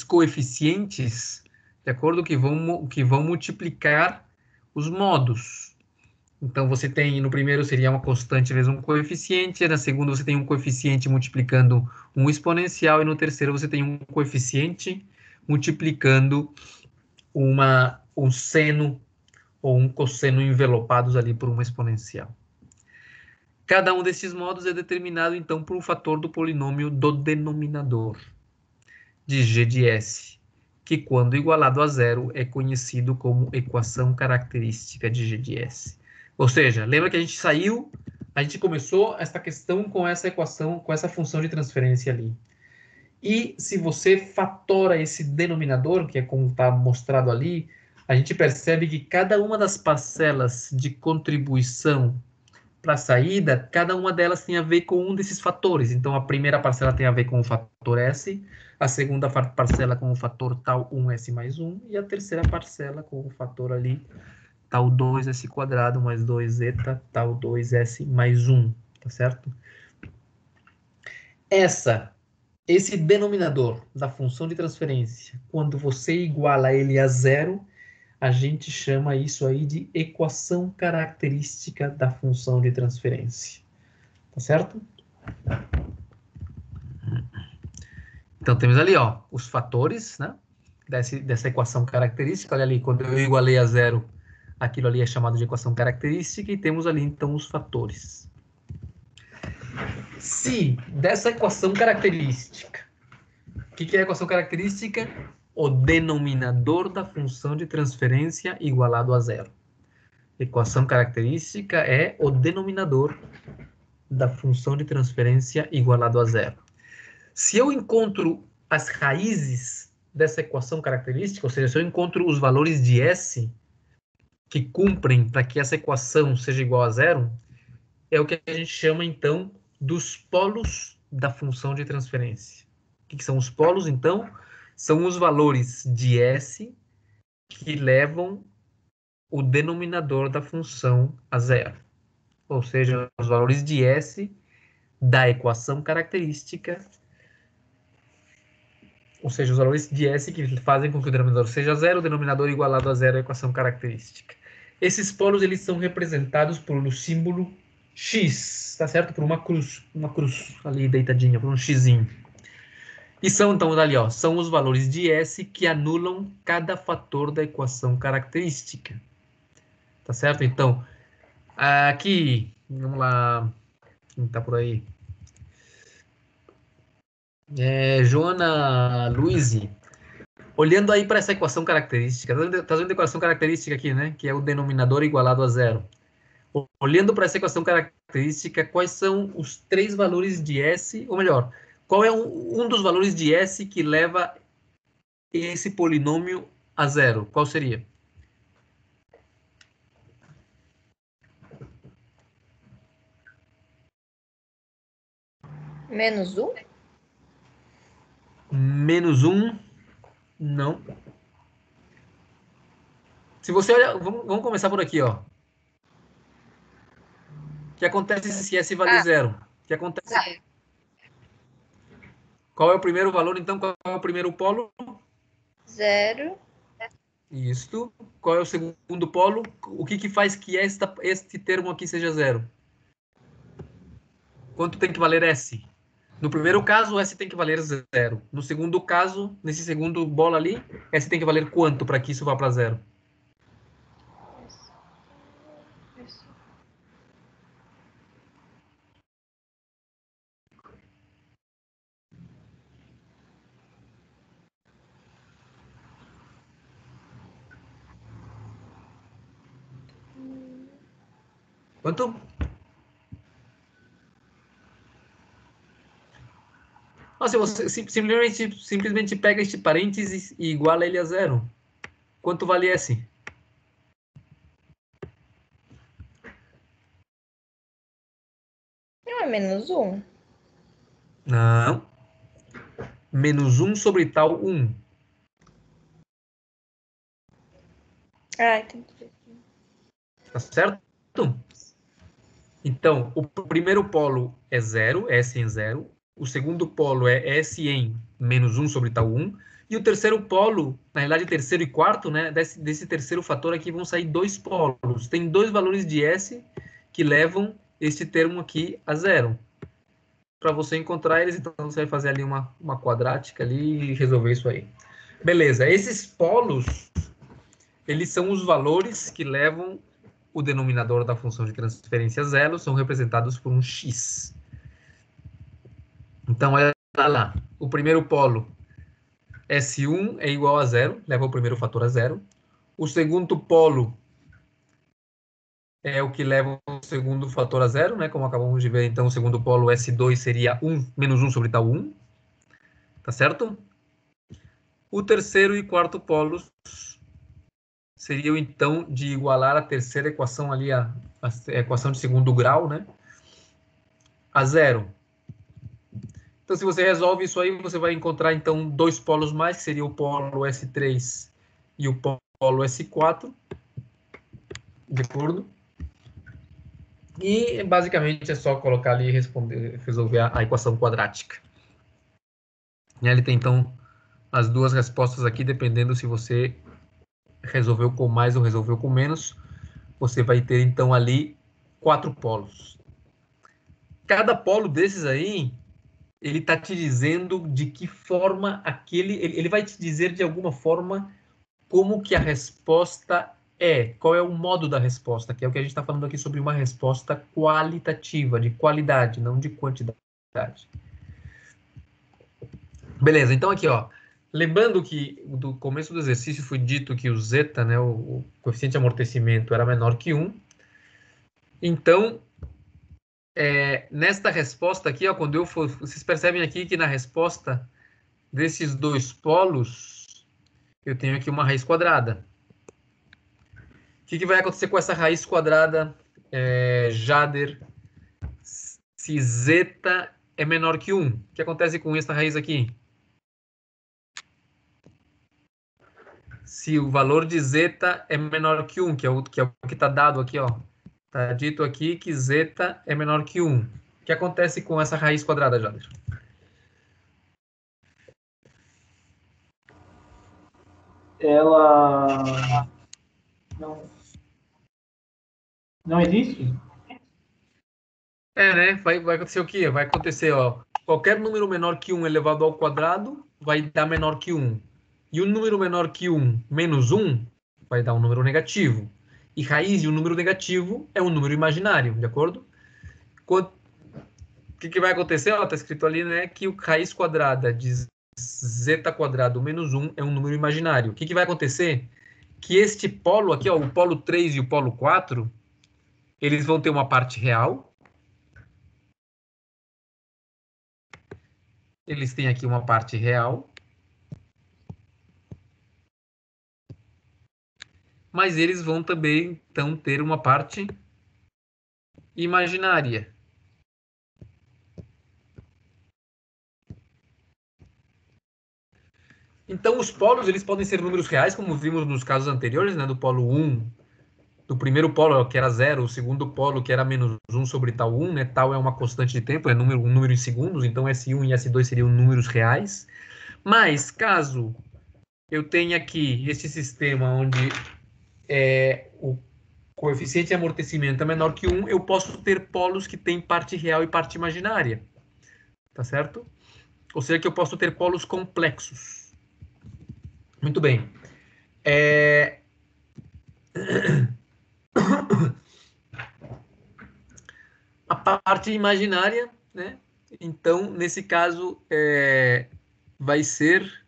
coeficientes, de acordo que vão multiplicar os modos. Então, você tem, no primeiro seria uma constante vezes um coeficiente, na segunda você tem um coeficiente multiplicando um exponencial, e no terceiro você tem um coeficiente multiplicando um seno ou um cosseno envelopados ali por uma exponencial. Cada um desses modos é determinado, então, por um fator do polinômio do denominador, de g de s, que, quando igualado a zero, é conhecido como equação característica de g de s. Ou seja, lembra que a gente começou essa questão com essa equação, com essa função de transferência ali. E se você fatora esse denominador, que é como está mostrado ali, a gente percebe que cada uma das parcelas de contribuição para a saída, cada uma delas tem a ver com um desses fatores. Então, a primeira parcela tem a ver com o fator S, a segunda parcela com o fator tal 1S mais 1, e a terceira parcela com o fator ali tal 2S quadrado mais 2eta, tal 2S mais 1, tá certo? Esse denominador da função de transferência, quando você iguala ele a zero, a gente chama isso aí de equação característica da função de transferência. Tá certo? Então, temos ali, ó, os fatores, né, dessa equação característica. Olha ali, quando eu igualei a zero, aquilo ali é chamado de equação característica, e temos ali, então, os fatores. Se dessa equação característica, o que é a equação característica? O denominador da função de transferência igualado a zero. Equação característica é o denominador da função de transferência igualado a zero. Se eu encontro as raízes dessa equação característica, ou seja, se eu encontro os valores de S que cumprem para que essa equação seja igual a zero, é o que a gente chama, então, dos polos da função de transferência. O que são os polos, então? São os valores de S que levam o denominador da função a zero. Ou seja, os valores de S da equação característica, ou seja, os valores de S que fazem com que o denominador seja zero, o denominador igualado a zero é a equação característica. Esses polos, eles são representados pelo símbolo X, tá certo? Por uma cruz ali deitadinha, por um xzinho. E são, então, ali, ó, são os valores de S que anulam cada fator da equação característica. Tá certo? Então, aqui, vamos lá, quem tá por aí? Joana Luiz, olhando aí para essa equação característica, tá vendo a equação característica aqui, né? Que é o denominador igualado a zero. Olhando para essa equação característica, quais são os três valores de S, ou melhor, qual é um dos valores de S que leva esse polinômio a zero? Qual seria? Menos 1? Menos 1? Não. Se você olhar, vamos começar por aqui, ó. O que acontece se S vale zero? O que acontece? Zero. Qual é o primeiro valor, então? Qual é o primeiro polo? 0. Isto. qual é o segundo polo? O que faz que este termo aqui seja zero? Quanto tem que valer S? No primeiro caso, S tem que valer zero. No segundo caso, nesse segundo bolo ali, S tem que valer quanto para que isso vá para zero? Quanto? Nossa, você simplesmente pega este parênteses e iguala ele a zero. Quanto vale S? Não é menos 1. Não. Menos 1 sobre tal 1. Ah, entendi. Tá certo? Então, o primeiro polo é 0, S em 0. O segundo polo é S em menos 1 sobre tal 1. E o terceiro polo, na realidade, terceiro e quarto, né? Desse terceiro fator aqui vão sair dois polos. Tem dois valores de S que levam este termo aqui a zero. Para você encontrar eles, então você vai fazer ali uma quadrática ali e resolver isso aí. Beleza, esses polos, eles são os valores que levam o denominador da função de transferência zero, são representados por um x. Então, olha lá, o primeiro polo, S1 é igual a zero, leva o primeiro fator a zero. O segundo polo é o que leva o segundo fator a zero, né? Como acabamos de ver, então o segundo polo S2 seria 1 menos 1 sobre tal 1. Tá certo? O terceiro e quarto polos seriam, então, de igualar a terceira equação ali, a equação de segundo grau, né? A zero. Então, se você resolve isso aí, você vai encontrar, então, dois polos mais, que seria o polo S3 e o polo S4. De acordo? E, basicamente, é só colocar ali e resolver a equação quadrática. E ele tem, então, as duas respostas aqui, dependendo se você resolveu com mais ou resolveu com menos. Você vai ter, então, ali 4 polos. Cada polo desses aí, ele está te dizendo de que forma ele vai te dizer de alguma forma como que a resposta é, qual é o modo da resposta, que é o que a gente está falando aqui sobre uma resposta qualitativa, de qualidade, não de quantidade. Beleza, então aqui, ó, lembrando que do começo do exercício foi dito que o zeta, né, o coeficiente de amortecimento era menor que 1. Então, nesta resposta aqui, ó, quando eu for, vocês percebem aqui que na resposta desses dois polos, eu tenho aqui uma raiz quadrada. O que vai acontecer com essa raiz quadrada, Jader, se zeta é menor que 1? O que acontece com essa raiz aqui? Se o valor de zeta é menor que 1, que é o que está dado aqui, ó. Está dito aqui que zeta é menor que 1. O que acontece com essa raiz quadrada, Jader? Ela não existe? Né? Vai acontecer o quê? Vai acontecer, ó, qualquer número menor que 1 elevado ao quadrado vai dar menor que 1. E um número menor que 1 menos 1 vai dar um número negativo. E raiz de um número negativo é um número imaginário, de acordo? O que vai acontecer? Está escrito ali, né, que o raiz quadrada de zeta quadrado menos 1 é um número imaginário. O que vai acontecer? Que este polo aqui, ó, o polo 3 e o polo 4, eles vão ter uma parte real. Eles têm aqui uma parte real. Mas eles vão também, então, ter uma parte imaginária. Então, os polos, eles podem ser números reais, como vimos nos casos anteriores, né, do polo 1, do primeiro polo, que era 0, o segundo polo, que era menos 1 sobre tal 1, né, tal é uma constante de tempo, é um número em segundos, então S1 e S2 seriam números reais. Mas, caso eu tenha aqui este sistema onde o coeficiente de amortecimento é menor que 1, eu posso ter polos que têm parte real e parte imaginária. Tá certo? Ou seja, que eu posso ter polos complexos. Muito bem. A parte imaginária, né? Então, nesse caso, vai ser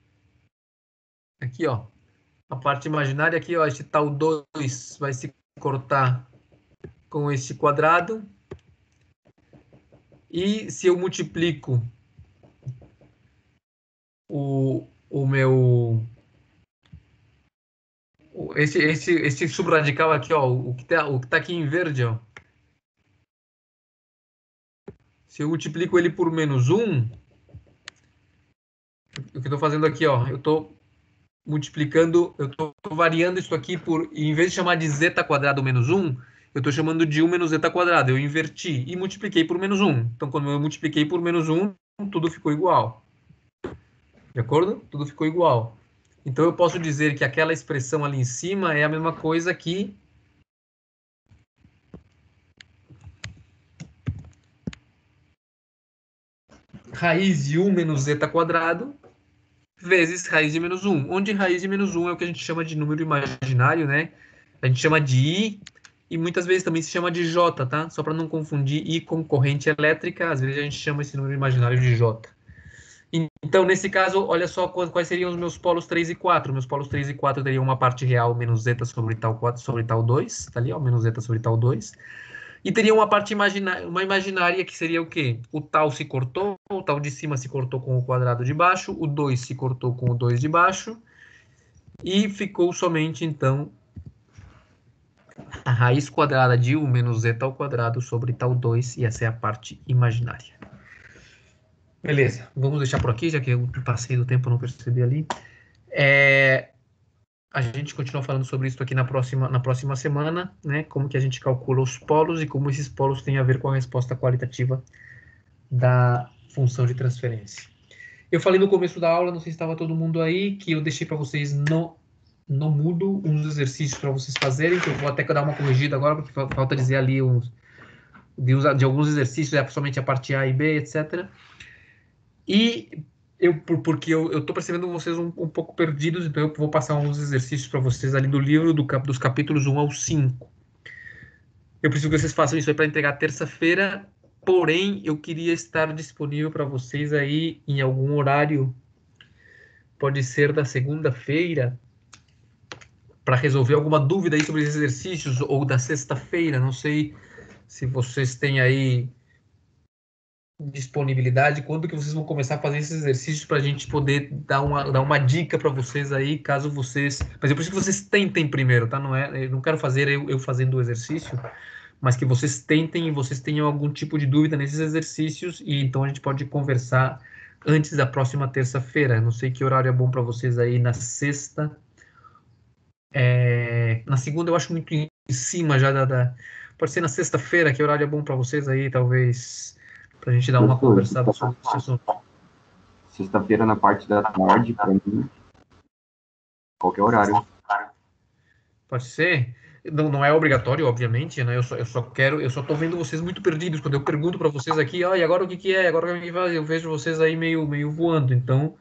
aqui, ó. A parte imaginária aqui, ó, este tal 2 vai se cortar com este quadrado. E se eu multiplico o meu... Este subradical aqui, ó, o que tá aqui em verde, ó. Se eu multiplico ele por menos 1, o que eu estou fazendo aqui, ó, eu estou multiplicando, eu estou variando isso aqui por, em vez de chamar de zeta quadrado menos 1, eu estou chamando de 1 menos zeta quadrado. Eu inverti e multipliquei por menos 1. Então, quando eu multipliquei por menos 1, tudo ficou igual. De acordo? Tudo ficou igual. Então, eu posso dizer que aquela expressão ali em cima é a mesma coisa que raiz de 1 menos zeta quadrado vezes raiz de menos 1, onde raiz de menos 1 é o que a gente chama de número imaginário, né? A gente chama de I, e muitas vezes também se chama de J, tá? Só para não confundir I com corrente elétrica, às vezes a gente chama esse número imaginário de J. Então, nesse caso, olha só quais seriam os meus polos 3 e 4. Meus polos 3 e 4 teriam uma parte real menos zeta sobre tal 4 sobre tal 2, tá ali, ó, menos zeta sobre tal 2. E teria uma parte imaginária, que seria o quê? O tal se cortou, o tal de cima se cortou com o quadrado de baixo, o 2 se cortou com o 2 de baixo, e ficou somente, então, a raiz quadrada de 1 menos zeta ao quadrado sobre tal 2, e essa é a parte imaginária. Beleza, vamos deixar por aqui, já que eu passei do tempo, não percebi ali. A gente continua falando sobre isso aqui na próxima semana, né? Como que a gente calcula os polos e como esses polos têm a ver com a resposta qualitativa da função de transferência. Eu falei no começo da aula, não sei se estava todo mundo aí, que eu deixei para vocês no Moodle uns exercícios para vocês fazerem, que eu vou até dar uma corrigida agora, porque falta dizer ali de alguns exercícios, somente a parte A e B, etc. E porque eu estou percebendo vocês um pouco perdidos, então eu vou passar uns exercícios para vocês ali do livro, dos capítulos 1 ao 5. Eu preciso que vocês façam isso aí para entregar terça-feira, porém, eu queria estar disponível para vocês aí em algum horário, pode ser da segunda-feira, para resolver alguma dúvida aí sobre esses exercícios, ou da sexta-feira, não sei se vocês têm aí disponibilidade, quando que vocês vão começar a fazer esses exercícios para a gente poder dar uma dica para vocês aí, caso vocês... Mas eu preciso que vocês tentem primeiro, tá? Eu não quero fazer eu fazendo o exercício, mas que vocês tentem e vocês tenham algum tipo de dúvida nesses exercícios, e então a gente pode conversar antes da próxima terça-feira. Não sei que horário é bom para vocês aí na sexta. Na segunda eu acho muito em cima já Pode ser na sexta-feira, que horário é bom para vocês aí, talvez... Para a gente dar uma conversada sobre esse assunto. Sexta-feira, na parte da tarde, para mim, qualquer horário. Pode ser? Não é obrigatório, obviamente, né? Eu só tô vendo vocês muito perdidos quando eu pergunto para vocês aqui, e agora o que é? Agora o que faz? Eu vejo vocês aí meio voando. Então,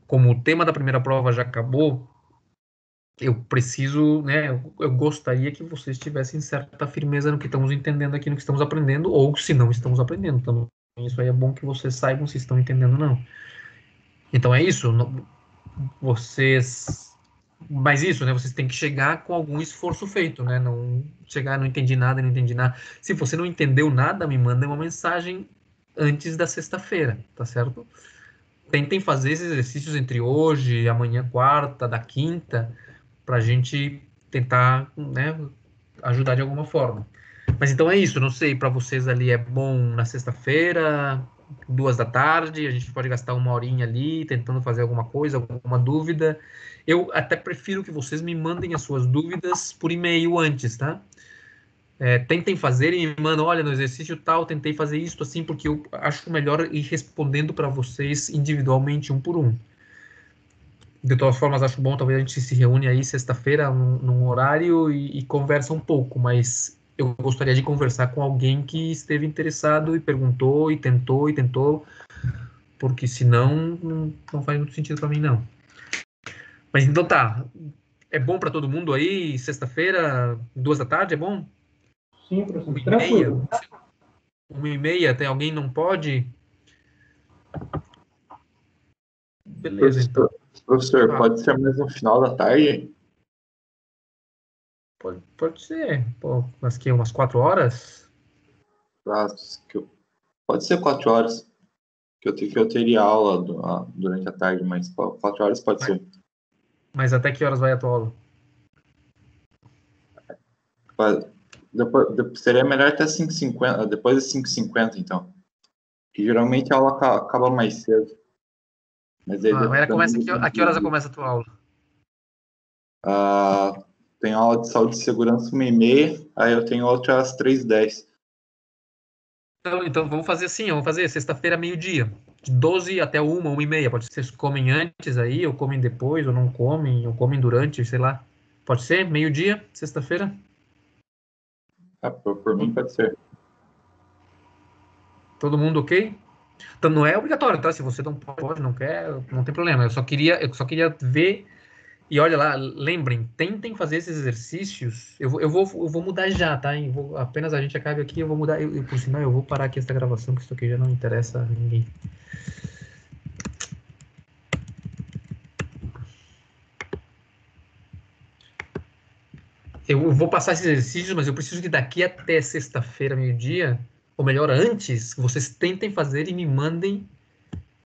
como o tema da primeira prova já acabou, eu preciso, né? Eu gostaria que vocês tivessem certa firmeza no que estamos entendendo aqui, no que estamos aprendendo, ou se não estamos aprendendo também. Isso aí é bom que vocês saibam se estão entendendo ou não. Então é isso. Mas isso, né? Vocês têm que chegar com algum esforço feito, né? Não chegar, não entendi nada. Se você não entendeu nada, me manda uma mensagem antes da sexta-feira, tá certo? Tentem fazer esses exercícios entre hoje, amanhã, quarta, da quinta, para a gente tentar, né, ajudar de alguma forma. Mas então é isso, não sei, para vocês ali é bom na sexta-feira, 14h, a gente pode gastar uma horinha ali tentando fazer alguma coisa, alguma dúvida. Eu até prefiro que vocês me mandem as suas dúvidas por e-mail antes, tá? Tentem fazer e me mandam, olha, no exercício tal, tentei fazer isso assim, porque eu acho melhor ir respondendo para vocês individualmente, um por um. De todas formas, acho bom, talvez a gente se reúne aí sexta-feira num horário e conversa um pouco, mas eu gostaria de conversar com alguém que esteve interessado e perguntou e tentou, porque senão não faz muito sentido para mim, não. Mas então tá, é bom para todo mundo aí, sexta-feira, 2 da tarde, é bom? Sim, professor. 1h30? Tranquilo. 1h30, tem alguém não pode? Beleza, então. Professor, Ah. pode ser mais no final da tarde? Pode ser, pô, umas 4 horas? Pode ser 4 horas. Que eu teria aula durante a tarde, mas 4 horas pode ser. Mas até que horas vai a tua aula? Seria melhor até 5h50, depois das 5h50, então. Que geralmente a aula acaba mais cedo. Mas aí Mas começa a que horas começa a tua aula? Tem aula de saúde e segurança 1h30, aí eu tenho outra às 3h10. Então vamos fazer assim, vamos fazer sexta-feira, meio-dia. De 12 até 1h30. Pode ser, vocês comem antes aí, ou comem depois, ou não comem, ou comem durante, sei lá. Pode ser? Meio-dia, sexta-feira? Por mim pode ser. Todo mundo ok? Então não é obrigatório, tá? Se você não pode, não quer, não tem problema. Eu só queria ver. E olha lá, lembrem, tentem fazer esses exercícios. Eu vou mudar já, tá? Apenas a gente acabe aqui, eu vou mudar. Por sinal, eu vou parar aqui essa gravação, que isso aqui já não interessa a ninguém. Eu vou passar esses exercícios, mas eu preciso que daqui até sexta-feira, meio-dia, ou melhor, antes, vocês tentem fazer e me mandem